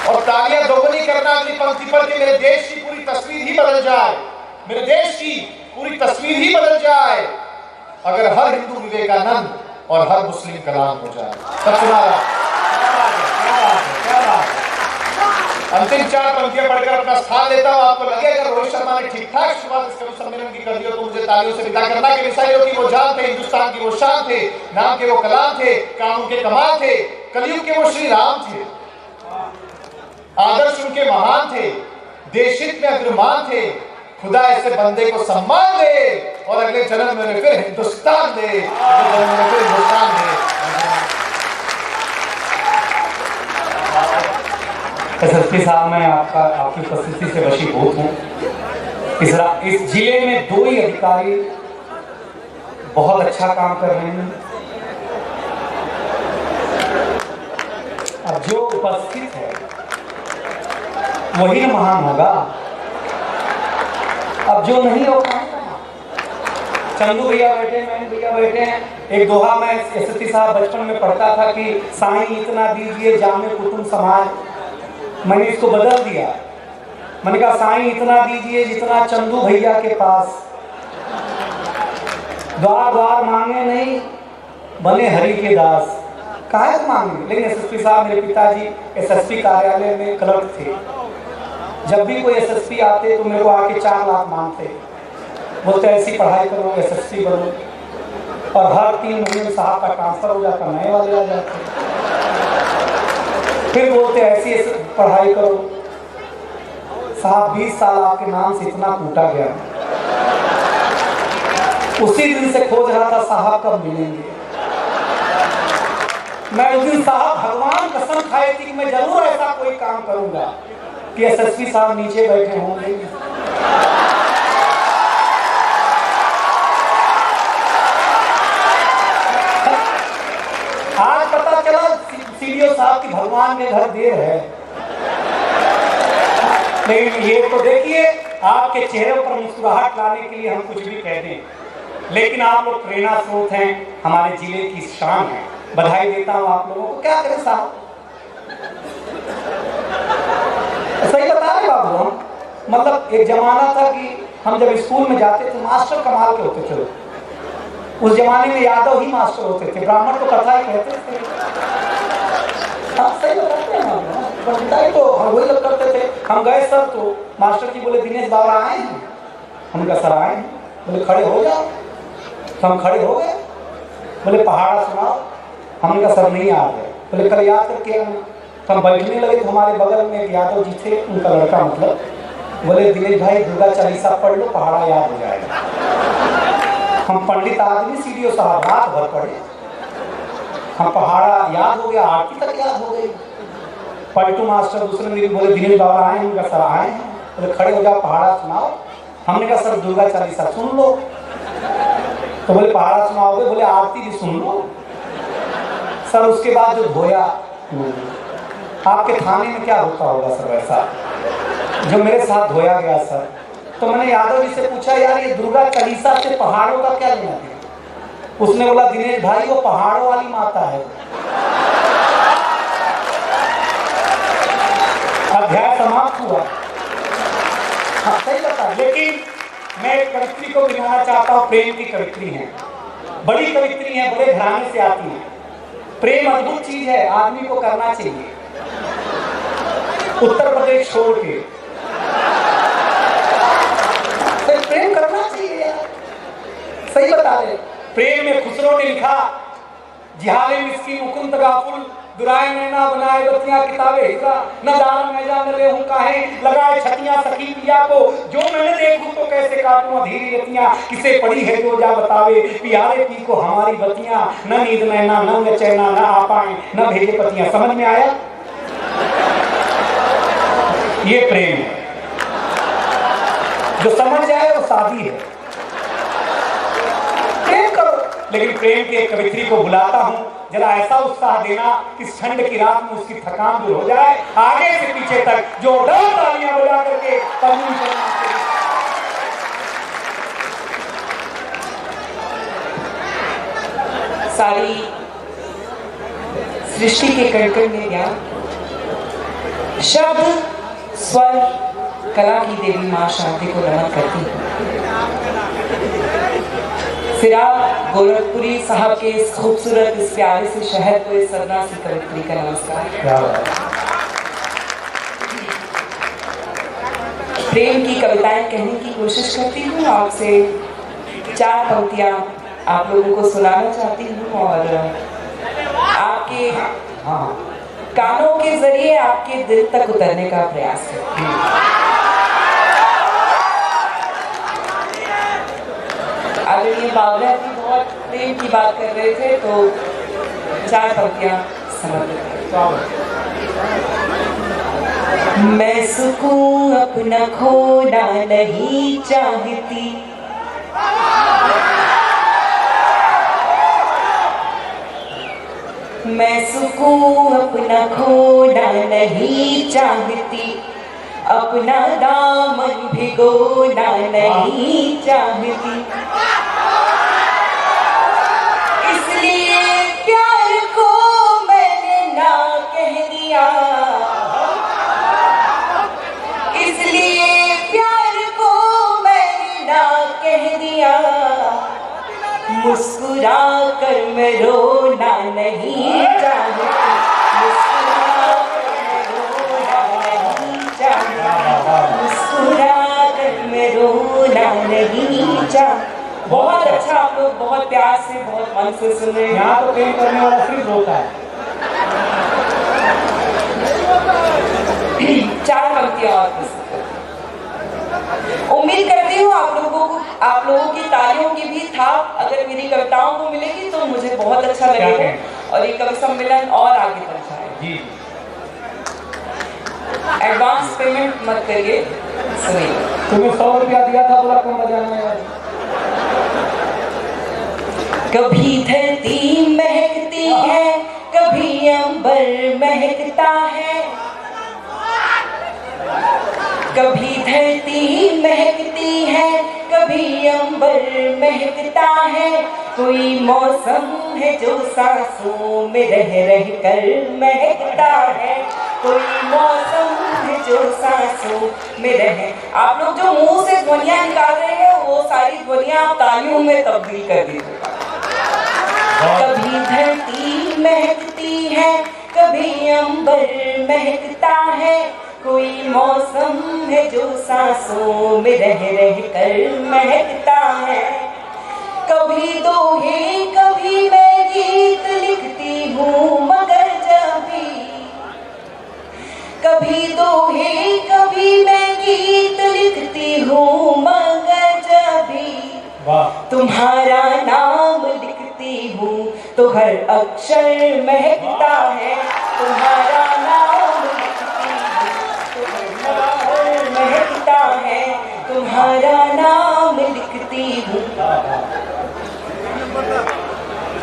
और तालियां दोगुनी करना अगली पंक्ति पर कि मेरे देश की पूरी तस्वीर ही बदल जाए, मेरे देश की पूरी तस्वीर ही बदल जाए अगर हर हिंदू विवेकानंद और हर मुस्लिम कलाम हो जाए। सब सुना रहा। अंतिम 4 पंक्तियां पढ़कर अपना स्थान लेता हूं। आपको लगे अगर रोहित शर्मा ने ठीक ठाक शुरुआत इस कवि सम्मेलन की कर दी हो तो मुझे तालियों से विदा करना। कि मिसाइलों की वो जान थे, हिंदुस्तान की वो शान थे, नाम के वो कलाम थे, काम उनके कमाल थे, कलयुग के वो श्री राम थे, आदर्श उनके महान थे, देशहित में अग्रमान थे, खुदा ऐसे बंदे को सम्मान दे और अगले जन्म में फिर हिंदुस्तान दे, फिर हिंदुस्तान दे। एसएसपी साहब, मैं आपकी उपस्थिति से वशीभूत हूँ। इस जिले में 2 ही अधिकारी बहुत अच्छा काम कर रहे हैं। अब जो उपस्थित है वही महान होगा, अब जो नहीं होगा। चंदू भैया बैठे, मैंने भैया बैठे हैं। एक दोहा मैं एसएसपी साहब बचपन में पढ़ता था कि साईं इतना दीजिए जामे कुटुंब समाज। मैंने इसको बदल दिया, मैंने कहा साईं इतना दीजिए जितना चंदू भैया के पास। द्वार द्वार मांगे नहीं, बने हरि के दास। काहे मांगे। लेकिन एसएसपी साहब, मेरे पिताजी एसएसपी कार्यालय में क्लर्क थे। जब भी कोई एसएसपी आते तो मेरे को आके 4 लाख मांगते, बोलते ऐसी पढ़ाई करो, एसएसपी बनो। और हर 3 महीने में साहब का ट्रांसफर हो जाता, नए वाले आ जाते। फिर बोलते ऐसी पढ़ाई करो। साहब 20 साल आपके नाम से इतना कूटा गया, उसी दिन से खोज रहा था साहब कब मिलेंगे। मैं उस दिन साहब भगवान कसम खाई थी कि मैं जरूर ऐसा कोई काम करूंगा कि एसएसपी साहब नीचे बैठे होंगे। आज पता चला सीडीओ साहब की भगवान के घर देर है। लेकिन ये तो देखिए, आपके चेहरे पर मुस्कुराहट लाने के लिए हम कुछ भी कह दें, लेकिन आप लोग प्रेरणा स्रोत हैं, हमारे जिले की शान है। बधाई देता हूं आप लोगों को। क्या करें साहब, सही बता रहे बाबू हम। मतलब एक जमाना था कि हम जब स्कूल में जाते थे मास्टर कमाल के होते थे। उस जमाने में यादव ही मास्टर होते थे, ब्राह्मण तो कथा ही कहते थे। हाँ सही बताते हैं, पंडिताई तो हम वही लोग करते थे। हम गए सर तो मास्टर जी बोले दिनेश बाबा आए हैं। हमने कहा सर आए हैं। बोले खड़े हो जाओ। तो हम खड़े हो गए। बोले पहाड़ा सुनाओ। हमने कहा सर नहीं आ गए। बोले कल याद करके आना। तो हम बैठने लगे तो हमारे बगल में एक यादव जी थे, उनका लड़का मतलब, बोले दिनेश भाई दुर्गा चालीसा पढ़ लो, पहाड़ा याद हो जाएगा। हम पंडित आदमी सीडीओ साहब रात भर पढ़े, हम पहाड़ा याद हो गया, आरती तक याद हो गई। पलटू मास्टर दूसरे दिन बोले दिनेश बाबा आए हैं। उनका सर आए हैं। बोले खड़े हो जाओ, पहाड़ा सुनाओ। हमने कहा सर दुर्गा चालीसा सुन लो। तो बोले पहाड़ा सुनाओगे? बोले आरती भी सुन लो। सर उसके बाद जो धोया, आपके थाने में क्या होता होगा सर वैसा जो मेरे साथ धोया गया सर। तो मैंने यादव जी से पूछा यार ये दुर्गा चालीसा से पहाड़ों का क्या लेना देना? उसने बोला दिनेश भाई वो पहाड़ों वाली माता है। अध्याय समाप्त हुआ। हाँ सही बता। लेकिन मैं एक कवित्री को गिनाना चाहता हूँ, प्रेम की कवित्री है, बड़ी कवित्री है, बड़े घराने से आती है। प्रेम अद्भुत चीज है, आदमी को करना चाहिए। उत्तर प्रदेश छोड़ के प्रेम करना चाहिए यार, सही बता रहे। प्रेम में खुसरो ने लिखा जिहाले मिस्की मुकुंद गाफुल दुराए नैना बनाए बतियां किताबे न दान में जा न लेहूं काहे लगाए छतियां सखी पिया को जो मैंने देखूं तो कैसे काटूं अधीरी रतियां किसे पड़ी है जो जा बतावे प्यारे पी को हमारी बतियां न नींद नैना न चैना न आ पाए न भेजे पतियां। समझ में आया? ये प्रेम है, जो समझ जाए वो शादी है। प्रेम करो। लेकिन प्रेम के एक कवित्री को बुलाता हूं, जरा ऐसा उत्साह देना कि ठंड की रात में उसकी थकान दूर हो जाए। आगे से पीछे तक जोरदार तालियां बजा करके सारी सृष्टि के कण-कण में ज्ञान, शब्द स्वर कला की देवी मां शांति को नमन करती है। फिराक गोरखपुरी साहब के इस खूबसूरत इस प्यारे से शहर को इस सरना सी कवित्री का नमस्कार। प्रेम की कविताएं कहने की कोशिश करती हूँ। आपसे 4 पंक्तियां आप लोगों को सुनाना चाहती हूँ और आपके कानों के जरिए आपके दिल तक उतरने का प्रयास करती हूँ। अगर ये बावला जी बहुत प्रेम की बात कर रहे थे तो 4 पंक्तियां समर्पित हैं। मैं सुकून अपना खोना नहीं चाहती, मैं सुकून अपना खोना नहीं चाहती, अपना दामन भिगोना नहीं चाहती, इसलिए प्यार को मैंने ना कह दिया, इसलिए प्यार को मैंने ना कह दिया, मुस्कुरा कर मैं रोना नहीं चाहती, मुस्कुरा कर मैं रोना नहीं चाहती। बहुत अच्छा, आप लोग बहुत प्यार से बहुत मन से सुन रहे हैं। यहाँ तो प्रेम करने वाला सिर्फ रोता है। 4 पंक्तियां और उम्मीद करती हूँ आप लोगों की तालियों की भी थाप अगर मेरी कविताओं को मिलेगी तो मुझे बहुत अच्छा लगेगा और ये कवि सम्मेलन और आगे बढ़ जाए। एडवांस पेमेंट मत करिए, सुनिए। तुम्हें 100 रुपया दिया था, बोला कम बजाना यार। कभी धरती महकती है, कभी अंबर महकता है, कभी धरती महकती है, कभी अंबर महकता है, कोई मौसम है जो सांसों में रह रह कर महकता है, कोई मौसम है जो सांसों में रहे। आप लोग जो मुंह से ध्वनियां निकाल रहे हैं वो सारी ध्वनियां आप तालियों में तब्दील कर दीजिए। कभी धरती महकती है, कभी अंबर महकता है, कोई मौसम है जो सांसों में रह रह कर महकता है। कभी दोहे कभी मैं गीत लिखती हूँ मगर जब भी, कभी दोहे कभी मैं गीत लिखती हूँ मगर जब भी तुम्हारा नाम लिखती हूँ तो हर अक्षर महकता है। तुम्हारा नाम लिखती हूँ तो हर अक्षर महकता है। तुम्हारा नाम लिखती हूँ।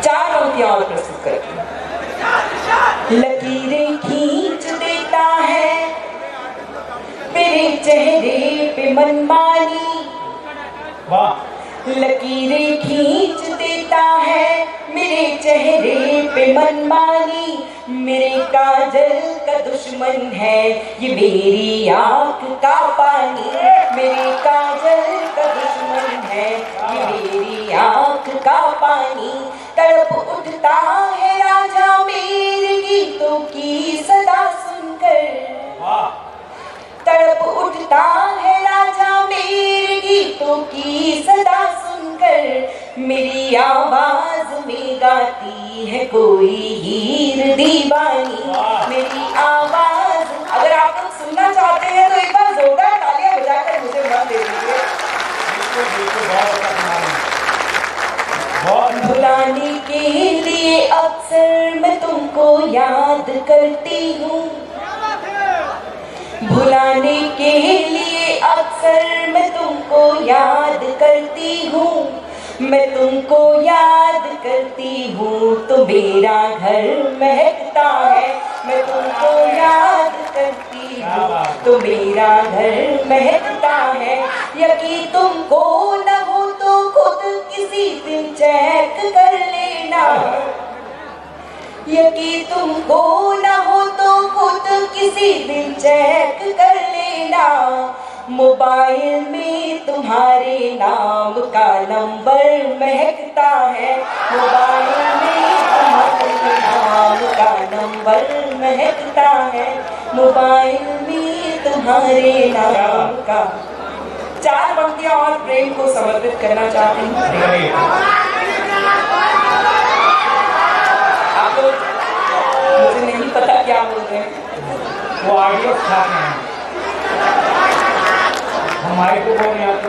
4 पंक्तियां और प्रस्तुत करती हूँ। लकीरें खींच देता है मेरे चेहरे पे मनमानी, लकीरें खींच देता है मेरे चेहरे पे मनमानी। मेरे काजल का दुश्मन है ये मेरी आँख का पानी, मेरे काजल का दुश्मन है ये मेरी आँख का पानी। तड़प उठता है राजा मेरे गीतों की सदा सुनकर, तड़प उठता है राजा मेरे गीतों की सदा सुनकर। मेरी आवाज में गाती है कोई हीर दीवानी, मेरी आवाज। अगर आप लोग सुनना चाहते हैं तो एक बार जोरदार तालियां बजाकर मुझे मत दे दीजिए। भुलाने के लिए अक्सर मैं तुमको याद करती हूँ, भुलाने के लिए अक्सर मैं तुमको याद करती हूँ। मैं तुमको याद करती हूँ तो मेरा घर महकता है, मैं तुमको याद करती हूँ तो मेरा घर महकता है। यकीन तुमको न हो तो खुद किसी दिन चेक कर लेना, यकीन तुमको न हो तो खुद किसी दिन चेक कर लेना। मोबाइल में तुम्हारे नाम का नंबर महकता है, मोबाइल में तुम्हारे नाम का नंबर महकता है, मोबाइल में तुम्हारे नाम का। 4 पंक्तियां और प्रेम को समर्पित करना चाहती हूँ। आप लोग मुझे नहीं पता क्या बोल रहे हैं, वो ऑडियो छाप रहे हैं, हमारे को बोलने आते।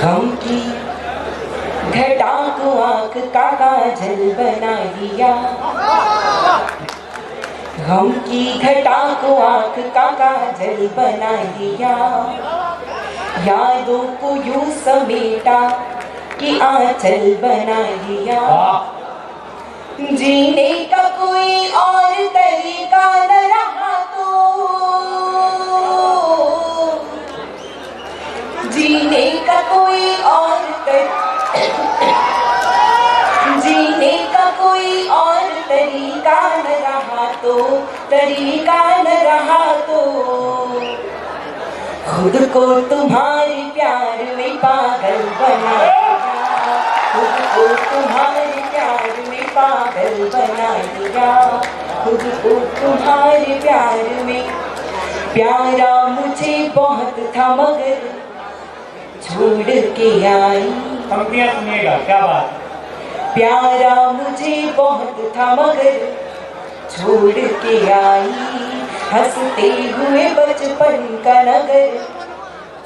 गम की घटा को आँख का काजल बना दिया, गम की घटा को आँख का काजल बना दिया। यादों को यूं समेटा कि आंचल बना दिया। जीने का कोई और तरीका न रहा तो, जीने का कोई और जीने का कोई और तरीका न रहा तो, तरीका न रहा तो। खुद को तुम्हारे प्यार में पागल बना दिया, खुद को तुम्हारे प्यार में पागल बना दिया, खुद को तुम्हारे प्यार में। प्यारा मुझे बहुत था मगर छोड़ के आई, पंक्तियां सुनिएगा, क्या बात। प्यारा मुझे बहुत था मगर छोड़ के आई, हंसते हुए बचपन का नगर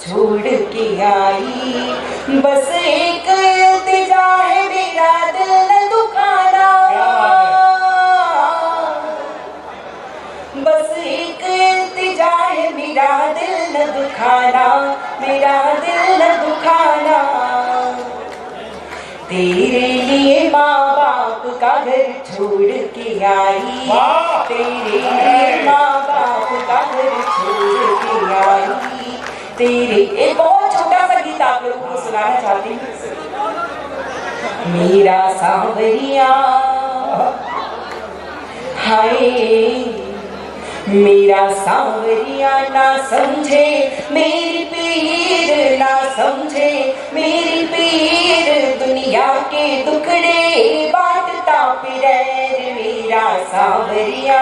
छोड़ के आई। बस एक इल्तिजा है मेरा दिल न दुखाना, बस एक इल्तिजा है मेरा दिल न दुखाना, मेरा दिल न दुखाना। तेरे लिए माँ बाप का घर छोड़ के आई, तेरे लिए माँ बाप का घर छोड़ के आई, तेरे। एक बहुत छोटा सा गीत आप लोगों को सुनाना चाहती हूँ। मेरा सांवरिया हाय, मेरा सांवरिया ना समझे मेरी पीर, ना समझे मेरी पीर, दुनिया के दुखड़े बांटता फिरे मेरा सांवरिया।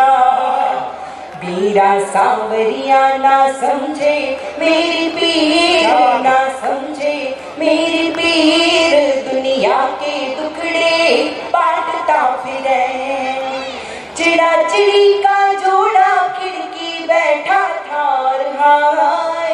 मेरा सांवरिया ना समझे मेरी पीर, ना समझे मेरी पीर, दुनिया के दुखड़े बांटता फिरे। चिड़ा चिड़ी का जोड़ा खिड़की बैठा था हाय,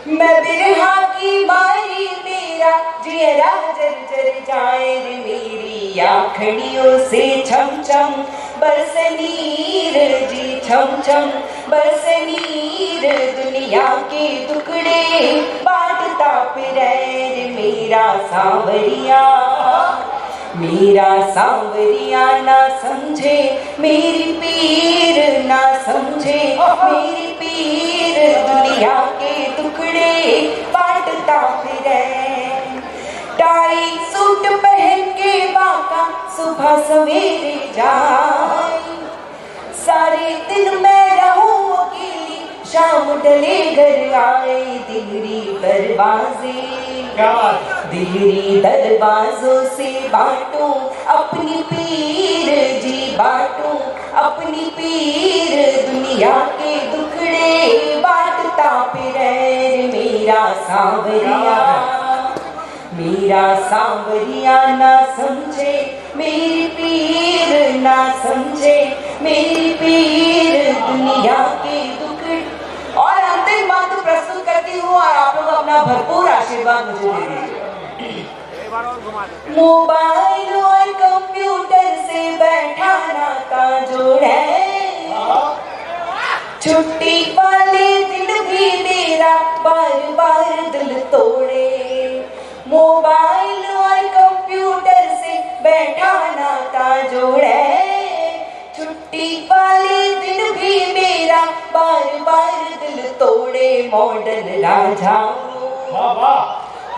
मैं बिरहा की मारी मेरा जियरा जर जाए रे, मेरी आँखड़ियों से छम छम बरस नीर जी, छम छम बरस नीर, दुनिया के टुकड़े बांटता फिरे रे मेरा सांवरिया। मेरा सांवरिया ना समझे मेरी पीर, ना समझे मेरी पीर, दुनिया के टुकड़े बांटता फिरे। टाई सूट पहन के बाका सुबह सवेरे जाए, सारे दिन मैं रहूं अकेली, शाम ढले घर आए, दिल्ली दरवाजे दिल्ली दरवाजों से बांटूं अपनी पीर जी, बांटूं अपनी पीर, दुनिया के दुखड़े बांटता फिरे मेरा सांवरिया। मेरा सांवरिया ना समझे मेरी पीर, ना समझे मेरी पीर, दुनिया के दुखड़े। और अंतिम मंत्र प्रस्तुत करती हूँ और आप लोग अपना भरपूर आशीर्वाद मुझे दे दीजिए। मोबाइल और कंप्यूटर से बैठा नाता जोड़े, छुट्टी वाले दिन भी मेरा बार बार दिल तोड़े। मोबाइल और कंप्यूटर से बैठा नाता जोड़े, छुट्टी वाले दिन भी मेरा बार बार दिल तोड़े। मॉडर्न राजा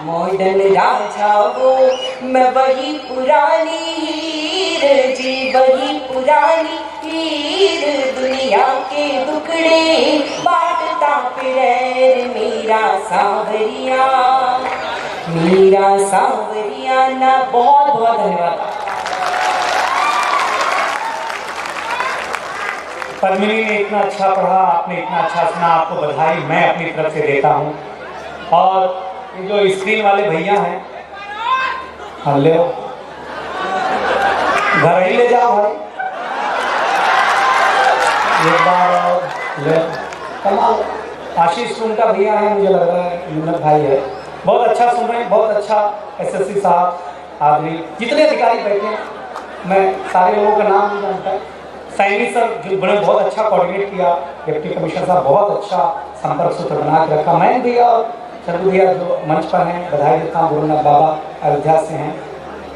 मॉडर्न राजा वो, मैं वही पुरानी हीर जी, वही पुरानी हीर, दुनिया के दुखड़े बांटता फिरे मेरा सांवरिया। मेरा सांवरिया ना। बहुत बहुत धन्यवाद। पद्मिनी ने इतना अच्छा पढ़ा, आपने इतना अच्छा सुना, आपको बधाई मैं अपनी तरफ से देता हूँ। और ये जो स्क्रीन वाले भैया हैं, हाँ ले घर ही ले जाओ भाई, एक बार और ले कमाल। आशीष उनका भैया है, मुझे लग रहा है मुन्नत भाई है, बहुत अच्छा सुन रहे हैं, बहुत अच्छा। एसएससी साहब, आदमी, जितने अधिकारी बैठे हैं, मैं सारे लोगों का नाम नहीं जानता। सैनी सर जो बड़े बहुत अच्छा कोऑर्डिनेट किया, डिप्टी कमिश्नर साहब बहुत अच्छा संपर्क सूत्र बना के रखा। मैं भैया और चंदू भैया जो मंच पर हैं, बधाई देता हूँ। गुरुनाथ बाबा अयोध्या से हैं,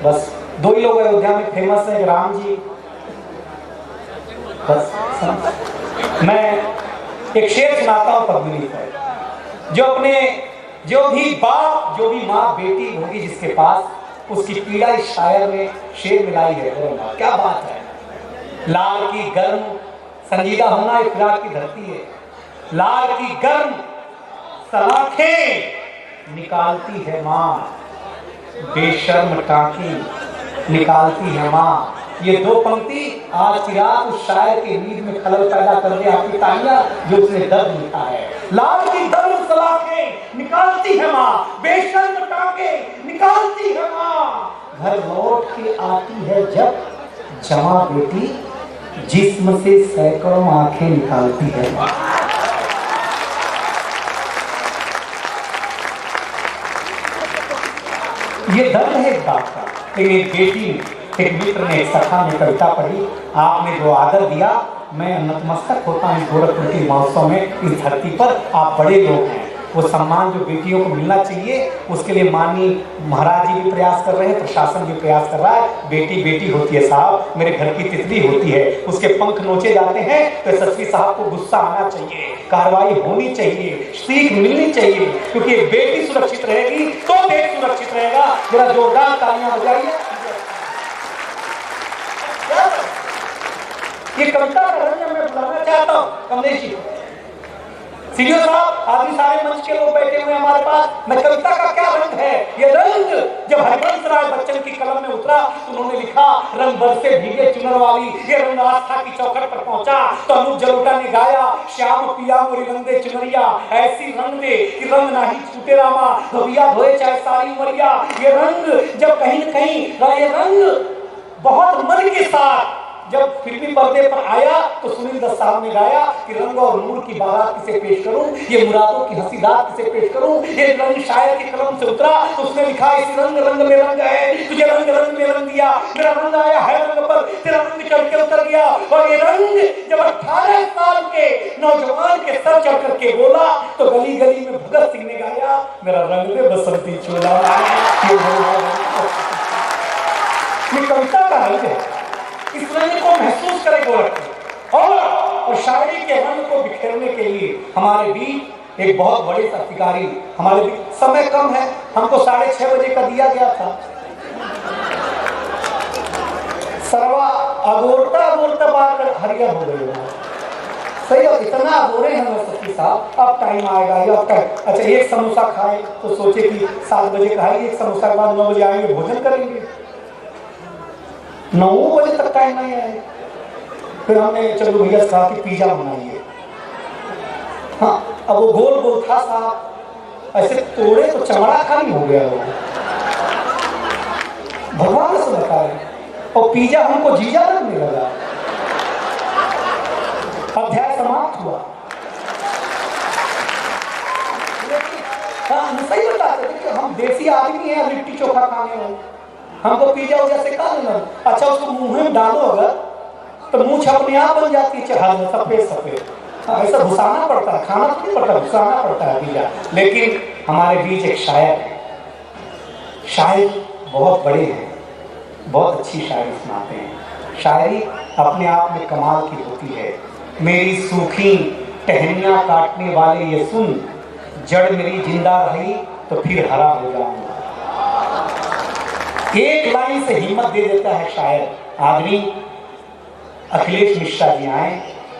बस दो ही लोग अयोध्या में फेमस हैं, राम जी। बस मैं एक शेर सुनाता हूँ पद्मिनी पर, जो भी बाप जो भी माँ बेटी होगी जिसके पास, उसकी पीड़ा इस शायर ने शेर मिलाई है। क्या बात है। लाल की गर्म संजीदा होना एक फिराक की धरती है, लाल की गर्म सलाखें निकालती है माँ, बेशर्म टांकी निकालती है माँ। ये दो पंक्ति आज की रात उस शायर के नींद में खलल पैदा कर दे आपकी तालियां, जो उसने दर्द लिखा है। लाल की गर्म सलाखें निकालती है माँ, बेशर्म टांके निकालती है माँ। घर लौट के आती है जब जवां बेटी, जिस्म से सैकड़ों आंखें निकालती है माँ। ये दर्द है एक बात का। एक बेटी ने, एक मित्र ने, एक सखा में कविता पढ़ी, आपने जो आदर दिया, मैं नतमस्तक होता हूँ गोरखपुर के महोत्सव में। इस धरती पर आप बड़े लोग हैं, वो सम्मान जो बेटियों को मिलना चाहिए, उसके लिए माननीय महाराज जी भी प्रयास कर रहे हैं, प्रशासन भी प्रयास कर रहा है। बेटी बेटी होती है साहब, मेरे घर की तितली होती है, उसके पंख नोचे जाते हैं तो एसएसपी साहब को गुस्सा आना चाहिए, कार्रवाई होनी चाहिए, सीख मिलनी चाहिए, क्योंकि एक बेटी सुरक्षित रहेगी तो देश सुरक्षित रहेगा। जरा जोरदार तालियां बजाइए। ये कविता का रंग मैं बुलाना चाहता हूँ कमलेश जी। सीडीओ साहब, आदि सारे मंच के लोग बैठे हुए हमारे पास, मैं कविता का क्या रंग है? ये रंग जब हरिवंश राय बच्चन की कलम में उतरा तो उन्होंने लिखा, रंग बरसे भीगे चुनर वाली, ये रंग आस्था की चौखट पर पहुंचा तो अनूप जलोटा ने गाया, श्याम पिया मोरी रंग दे चुनरिया, ऐसी रंग दे कि रंग ना ही छूटे रामा, धोबिया धोए चाहे सारी उमरिया। ये रंग जब कहीं न कहीं ये रंग बहुत मन के साथ जब फिल्मी पर्दे पर आया तो सुनील दत्त साहब ने गाया कि रंग और नूर की बारात किसे पेश करूं, ये मुरादों की हंसी रात किसे पेश करूं। ये रंग शायर की कलम से उतरा तो उसने लिखा, इस रंग रंग में रंग है, तुझे रंग रंग में रंग दिया, मेरा रंग आया है रंग पर, तेरा रंग चढ़ के उतर गया। और ये रंग जब 18 साल के नौजवान के सर चढ़ करके बोला तो गली गली में भगत सिंह ने गाया, मेरा रंग दे बसंती चोला। ये कविता का रंग है, इस रंग को महसूस करें गोरखपुर और शायरी के रंग को बिखेरने के लिए हमारे बीच एक बहुत बड़े अधिकारी हमारे बीच। समय कम है, हमको 6:30 बजे का दिया गया था। सरवा अगोरता अगोरता बात हरियर हो गई है। सही है, इतना अगोरे हैं सती साहब, अब टाइम आएगा या अब टाइम। अच्छा, एक समोसा खाए तो सोचे कि 7 बजे खाएंगे, एक समोसा के बाद 9 बजे आएंगे, भोजन करेंगे, 9 बजे तक टाइम नहीं आए। फिर हमने चलो भैया कहा कि पिज्जा बनाइए। हाँ, अब वो गोल गोल था साहब, ऐसे तोड़े तो चमड़ा खाली हो गया वो, भगवान से बता रहे। और पिज्जा हमको जीजा लगने लगा। अध्याय समाप्त हुआ। हाँ, सही बताते थे, हम देसी आदमी हैं, लिट्टी चोखा खाने वाले, हमको पिज्जा वजह से खा लेना। अच्छा, उसको मुंह में डालो अगर तो मुंह अपने आप बन जाती है, चढ़ा सफेद सफेद। ऐसा घुसाना पड़ता है, खाना तो नहीं पड़ता, घुसाना पड़ता है पिज्जा। लेकिन हमारे बीच एक शायर है, शायर बहुत बड़े हैं, बहुत अच्छी शायरी सुनाते हैं। शायरी अपने आप में कमाल की होती है। मेरी सूखी टहनियाँ काटने वाले ये सुन, जड़ मेरी जिंदा रही तो फिर हरा हो जाऊंगा। एक लाइन से हिम्मत दे देता है शायर। आदमी अखिलेश मिश्रा जी आए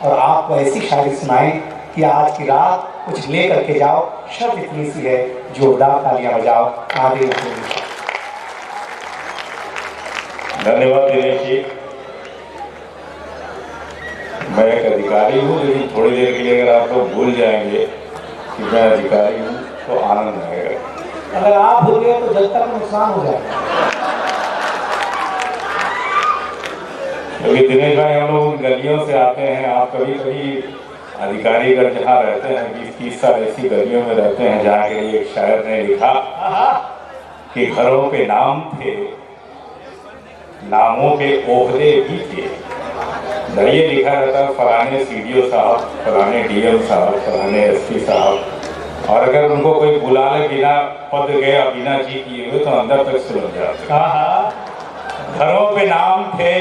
और आपको ऐसी शायरी सुनाएं कि आज की रात कुछ ले करके जाओ। शर्त इतनी सी है, जोरदार तालियां बजाओ। आगे धन्यवाद दिनेश जी। मैं एक अधिकारी हूँ, लेकिन थोड़ी देर के लिए अगर आप लोग भूल जाएंगे कि मैं अधिकारी हूँ तो आनंद आएगा। अगर आप भूल गए तो जनता को नुकसान हो जाएगा। क्योंकि दिनेश भाई, हम लोग गलियों से आते हैं, आप कभी कभी अधिकारीगढ़ जहाँ रहते हैं 20-30 साल ऐसी गलियों में रहते हैं जहाँ के लिए एक शायर ने लिखा कि घरों पे नाम थे, नामों पे ओहदे भी थे। ये लिखा रहता है फलाने सीडीओ साहब, फलाने डीएम साहब, फलाने एसपी साहब, और अगर उनको कोई बुला ले बिना पद गया, बिना जी किए हुए, तो अंदर तक सुलझ जाते। घरों पे नाम थे,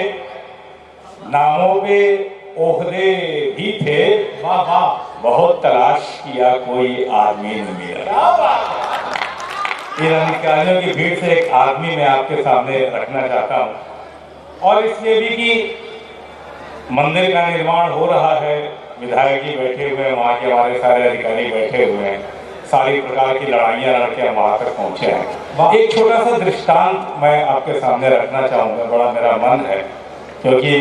नामों पे ओहदे भी थे, वाह वाह, बहुत तलाश किया कोई आदमी न मिला। इन अधिकारियों की भीड़ से एक आदमी मैं आपके सामने रखना चाहता हूँ, और इसलिए भी कि मंदिर का निर्माण हो रहा है, विधायक जी बैठे हुए हैं, वहाँ के हमारे सारे अधिकारी बैठे हुए हैं, सारी प्रकार की लड़ाइयाँ लड़के हम वहाँ तक पहुँचे हैं। एक छोटा सा दृष्टांत मैं आपके सामने रखना चाहूँगा, बड़ा मेरा मन है, क्योंकि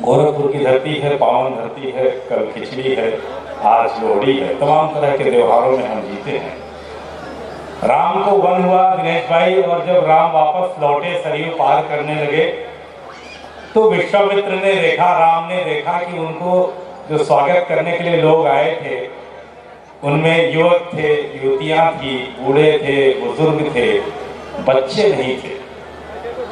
गोरखपुर की धरती है, पावन धरती है, कल खिचड़ी है, आज लोहड़ी है, तमाम तरह के त्योहारों में हम जीते हैं। राम को वन हुआ दिनेश भाई, और जब राम वापस लौटे, सरयू पार करने लगे, तो विश्वामित्र ने देखा, राम ने देखा कि उनको जो स्वागत करने के लिए लोग आए थे, उनमें युवक थे, युवतियां थी, बूढ़े थे, बुजुर्ग थे, बच्चे नहीं थे।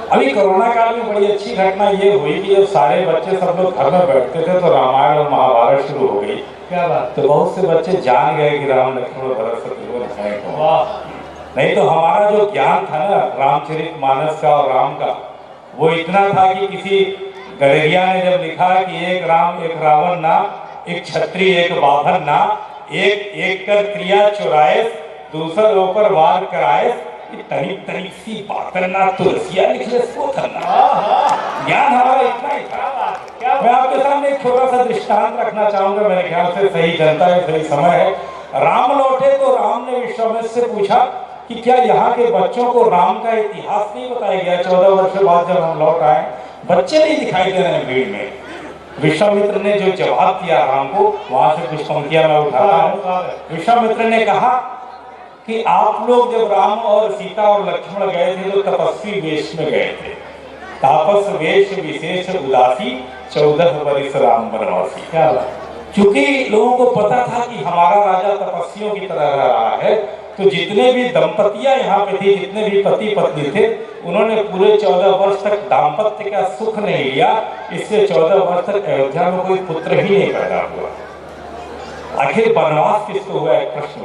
अभी कोरोना काल में बड़ी अच्छी घटना ये हुई कि जब सारे बच्चे सब लोग घर में बैठते थे तो रामायण और महाभारत शुरू हो गई। क्या बात, तो बहुत से बच्चे जान गए कि राम लक्ष्मण भरत शत्रुघ्न हैं। वाह, नहीं तो हमारा जो ज्ञान था ना रामचरितमानस का और राम का, वो इतना था कि किसी गलेरिया ने जब लिखा कि एक राम एक रावण ना, एक क्षत्रिय एक बाभन ना, एक एक कर क्रिया चुराए, दूसरों पर वार कराए, ये तनिक तनिक सी बात करना, तुलसिया लिखले सो करना, ज्ञान हमारा इतना ही था। मैं आपके सामने एक छोटा सा दृष्टांत रखना चाहूंगा, मेरे ख्याल से सही जनता है, सही समय है। राम लौटे तो राम ने विश्वामित्र से पूछा कि क्या यहाँ के बच्चों को राम का इतिहास नहीं बताया गया? 14 वर्ष बाद जब हम लौट आए, बच्चे नहीं दिखाई दे रहे हैं भीड़ में। विश्वामित्र ने जो जवाब दिया राम को, वहां से कुछ पंक्तियां मैं उठाता हूँ। विश्वामित्र ने कहा कि आप लोग जब राम और सीता और लक्ष्मण गए थे तो तपस्वी वेश में गए थे, तापस वेश विशेष उदासी 14 वर्ष राम वनवासी। क्या बात? क्योंकि लोगों को पता था कि हमारा राजा तपस्वियों की तरह रह रहा है, तो जितने भी दंपतियां यहाँ पे थी, जितने भी पति पत्नी थे, उन्होंने पूरे 14 वर्ष तक दाम्पत्य का सुख नहीं लिया। इससे 14 वर्ष तक अयोध्या में कोई पुत्र ही नहीं पैदा हुआ। आखिर वनवास किसको हुआ? एक प्रश्न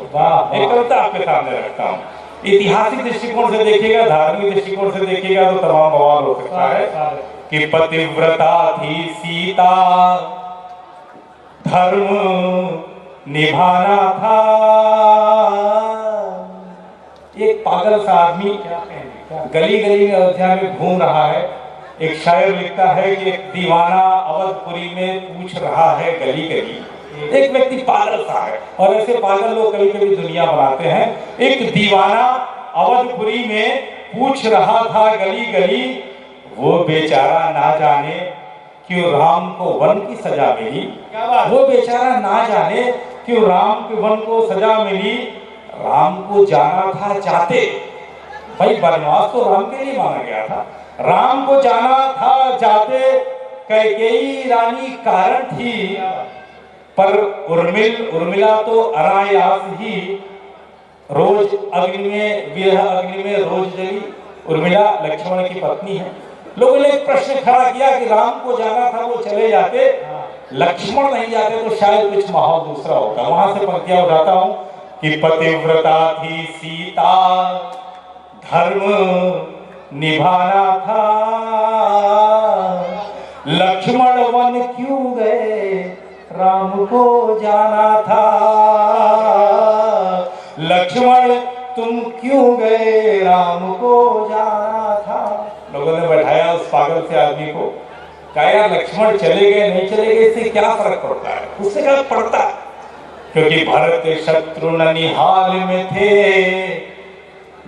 एक कविता आपके सामने रखता हूँ। ऐतिहासिक दृष्टिकोण से देखिएगा, धार्मिक दृष्टिकोण से देखिएगा तो तमाम बवाल हो सकता है कि पतिव्रता थी सीता, धर्म निभाना था। एक पागल सा आदमी गली गली में अयोध्या में घूम रहा है। एक शायर लिखता है कि एक दीवाना अवधपुरी में पूछ रहा है गली गली। एक व्यक्ति पागल सा है, और ऐसे पागल लोग कभी कभी दुनिया बनाते हैं। एक दीवाना अवधपुरी में पूछ रहा था गली गली, वो बेचारा ना जाने क्यों राम को वन की सजा मिली। वो बेचारा ना जाने क्यों राम के वन को सजा मिली। राम को जाना था जाते, भाई वनवास तो राम के लिए माना गया था। राम को जाना था जाते, कैकेयी रानी कारण थी, पर उर्मिला तो अनायास ही रोज अग्नि में, विरह अग्नि में रोज जली। उर्मिला लक्ष्मण की पत्नी है। लोगों ने एक प्रश्न खड़ा किया कि राम को जाना था, वो चले जाते, लक्ष्मण नहीं जाते तो शायद कुछ माहौल दूसरा होता। वहां से पंक्तियां उठाता हूं कि पतिव्रता थी सीता, धर्म निभाना था, लक्ष्मण वन क्यों गए, राम को जाना था। लक्ष्मण तुम क्यों गए, राम को जाना था। लोगों ने बैठाया उस पागल से आदमी को, कहा यार लक्ष्मण चले गए नहीं चले गए इससे क्या फर्क पड़ता है? उससे क्या पड़ता, क्योंकि भरत शत्रुघ्न निहाल में थे,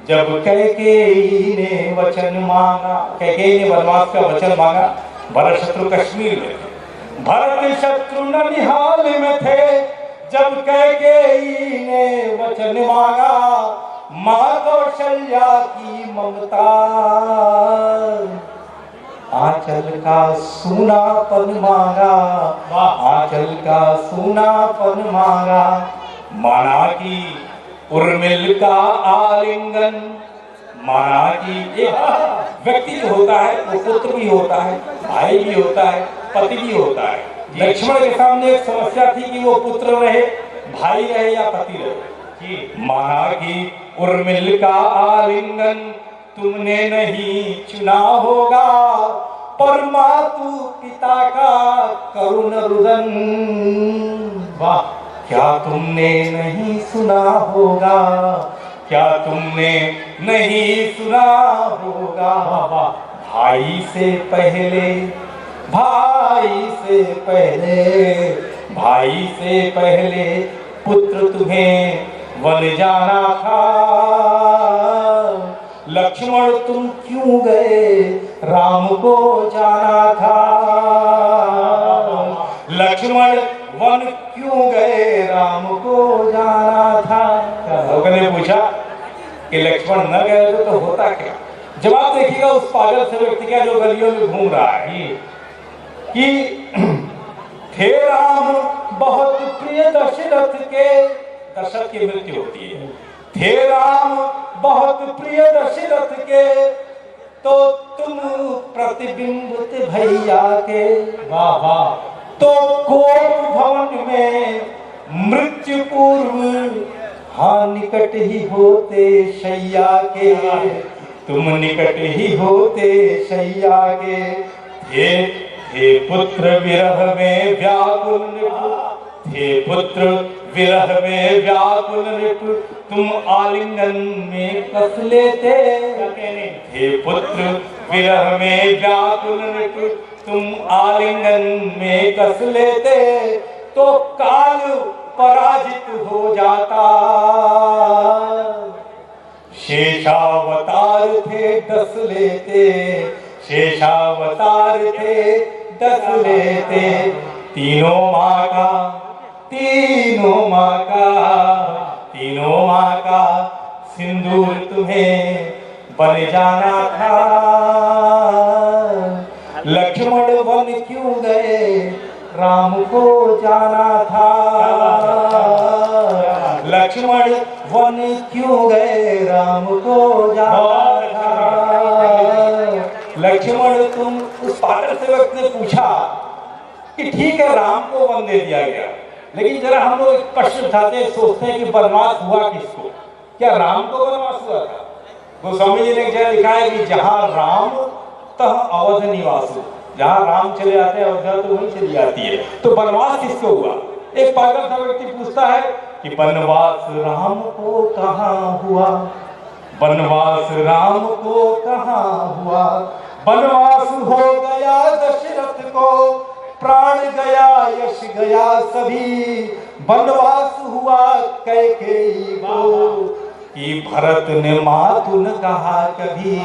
जब कैकेयी ने वचन मांगा। कैकेयी ने वनवास का वचन मांगा। भरत शत्रु कश्मीर में थे, भरत शत्रुघ्न निहाल में थे, जब कैकेयी ने वचन मांगा। माँ कौशल्या की ममता, आंचल का सूनापन मांगा, आंचल का सूनापन मांगा। माना की उर्मिल का आलिंगन, माना की एक व्यक्ति जो होता है वो पुत्र भी होता है, भाई भी होता है, पति भी होता है। लक्ष्मण के सामने एक समस्या थी कि वो पुत्र रहे, भाई रहे या पति रहे। माना की उर्मिल का आलिंगन तुमने नहीं चुना होगा, पर मातु पिता का करुण रुदन। वाह, क्या तुमने नहीं सुना होगा, क्या तुमने नहीं सुना होगा। भाई से पहले, भाई से पहले, भाई से पहले पुत्र तुम्हें वन जाना था। लक्ष्मण तुम क्यों गए, राम को जाना था। लक्ष्मण वन क्यों गए, राम को जाना था। लोगों ने पूछा कि लक्ष्मण न गए तो होता क्या? जवाब देखिएगा उस पागल से व्यक्ति का जो गलियों में घूम रहा है कि थे राम बहुत प्रिय दशरथ के, दशरथ की मृत्यु होती है, थे राम बहुत प्रिय दशरथ के, तो तुम प्रतिबिंबित भैया के। वाह वाह। तो कोप भवन में मृत्यु पूर्व, हाँ निकट ही होते शैया के, तुम निकट ही होते शैया के। हे पुत्र विरह में व्याकुल, थे पुत्र विरह में व्याकुल नृप तुम आलिंगन में कस लेते। हे पुत्र विरह में व्याकुल नृप तुम आलिंगन में कस लेते तो काल पराजित हो जाता। शेषावतार थे डस लेते, शेषावतार थे डस लेते। तीनों माँ का, तीनों माँ का, तीनों माँ का सिंदूर तुम्हें बन जाना था। लक्ष्मण वन क्यों गए राम को जाना था। लक्ष्मण वन क्यों गए राम को जाना था। लक्ष्मण तुम, उस पागल सेवक ने पूछा कि ठीक है राम को वन दे दिया गया, लेकिन जरा हम लोग एक प्रश्न उठाते हैं, सोचते हैं कि वनवास हुआ किसको? क्या राम को वनवास हुआ था? गोस्वामी जी ने क्या लिखा है कि जहां राम तह अवध निवासु, जहां राम चले जाते हैं अयोध्या तो वहीं चली जाती है। तो वनवास किसको हुआ? एक पागल सा व्यक्ति पूछता है कि वनवास राम को कहाँ हुआ, वनवास राम को कहाँ हुआ। वनवास हो गया दशरथ को, प्राण गया यश गया सभी। वनवास हुआ कैकेयी को, कि भरत ने मातु न कहा कभी,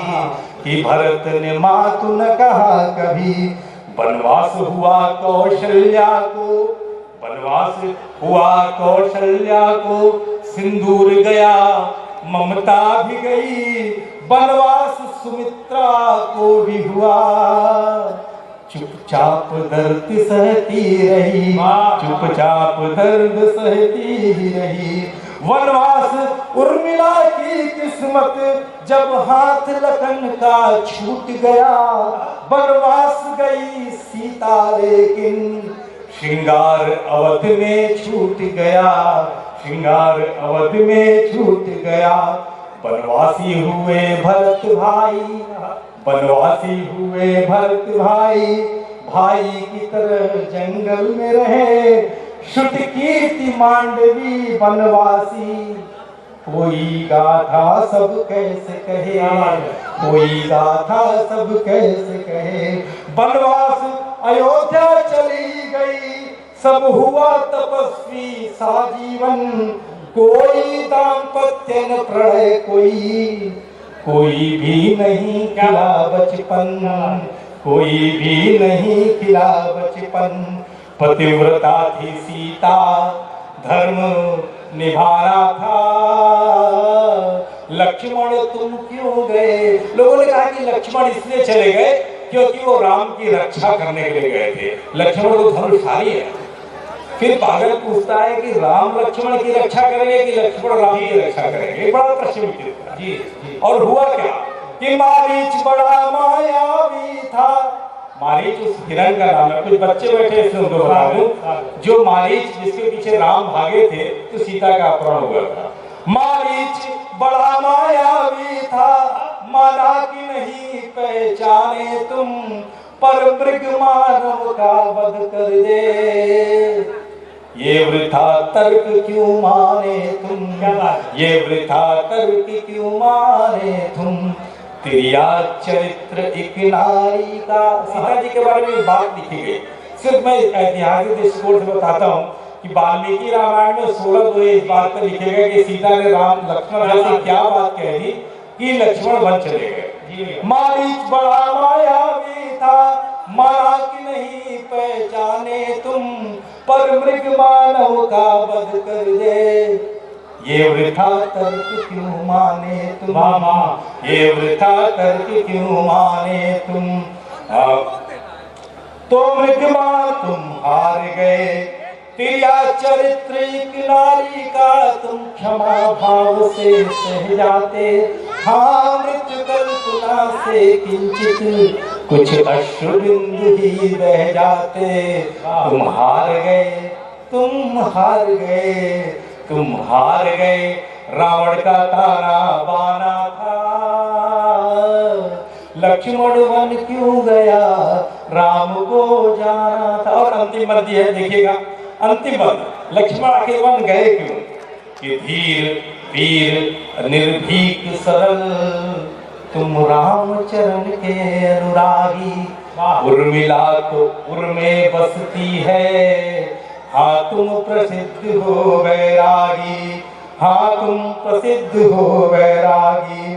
कि भरत ने मातु न कहा कभी। वनवास हुआ कौशल्या को, वनवास हुआ कौशल्या को। सिंदूर गया ममता भी गई, वनवास सुमित्रा को भी हुआ। चुपचाप दर्द सहती रही, चुपचाप दर्द सहती रही। वनवास उर्मिला की किस्मत जब हाथ लखन का छूट गया। वनवास गई सीता लेकिन श्रृंगार अवध में छूट गया, श्रृंगार अवध में छूट गया। वनवासी हुए भरत भाई, वनवासी हुए भरत भाई। भाई की तरह जंगल में रहे, शुद्ध कीर्ति मांडवी वनवासी। कोई गाथा सब कैसे कहे, कोई गाथा सब कैसे कहे। वनवास अयोध्या चली गई, सब हुआ तपस्वी साजीवन। कोई दाम्पत्य न प्रणय कोई भी नहीं खिला बचपन, कोई भी नहीं खिला बचपन। पतिव्रता थी सीता, धर्म निभाना था। लक्ष्मण तुम क्यों गए? लोगों ने कहा कि लक्ष्मण इसलिए चले गए क्योंकि वो राम की रक्षा करने के लिए गए थे। लक्ष्मण तो धनुषधारी है। फिर पागल पूछता है कि राम लक्ष्मण की रक्षा करेंगे कि लक्ष्मण राम की रक्षा करेंगे? बड़ा प्रश्न उठता है। और हुआ क्या कि मारीच बड़ा मायावी था। मारीच उस हिरण का नाम है। कुछ बच्चे बैठे इसमें उनको बता दूं, जो मारीच जिसके पीछे राम भागे थे तो सीता का अपहरण हुआ था। मारीच बड़ा मायावी था, माना कि नहीं पहचाने तुम। पर मृग मानव का वध कर दे, ये वृथा तर्क क्यों माने तुम। ये वृथा तर्क क्यों माने तुम। तिरिया चरित्र एक नारी का। सीता जी के बारे में बात लिखी गई। सिर्फ मैं ऐतिहासिक दृष्टिकोण से बताता हूँ कि वाल्मीकि रामायण में 16 दोहे इस बात पर लिखे गए कि सीता ने राम लक्ष्मण से क्या बात कह दी कि लक्ष्मण वन चले गए। मारीच बड़ा मायावी था, माना कि नहीं पहचाने तुम। पर मृग मानव का वध कर दे, ये वृथा तर्क क्यों माने तुम। ये वृथा तर्क क्यों माने तुम। तो मृगमा तुम हार गए, तिरिया चरित्र एक नारी का तुम क्षमा भाव से सह जाते। हाँ मृत्यु कल्पना से किंचित कुछ अश्रुबिंदु ही बह जाते। तुम हार गए, तुम हार गए, तुम हार गए। रावण का ताना बाना था, लक्ष्मण वन क्यों गया, राम को जाना था। और अंतिम मध्य है, देखिएगा अंतिम मध्य लक्ष्मण के वन गए क्यों? कि धीर वीर निर्भीक सरल तुम राम चरण के अनुरागी। उर्मिला तो उर में बसती है, हाँ तुम प्रसिद्ध हो बैरागी, हाँ तुम प्रसिद्ध हो बैरागी।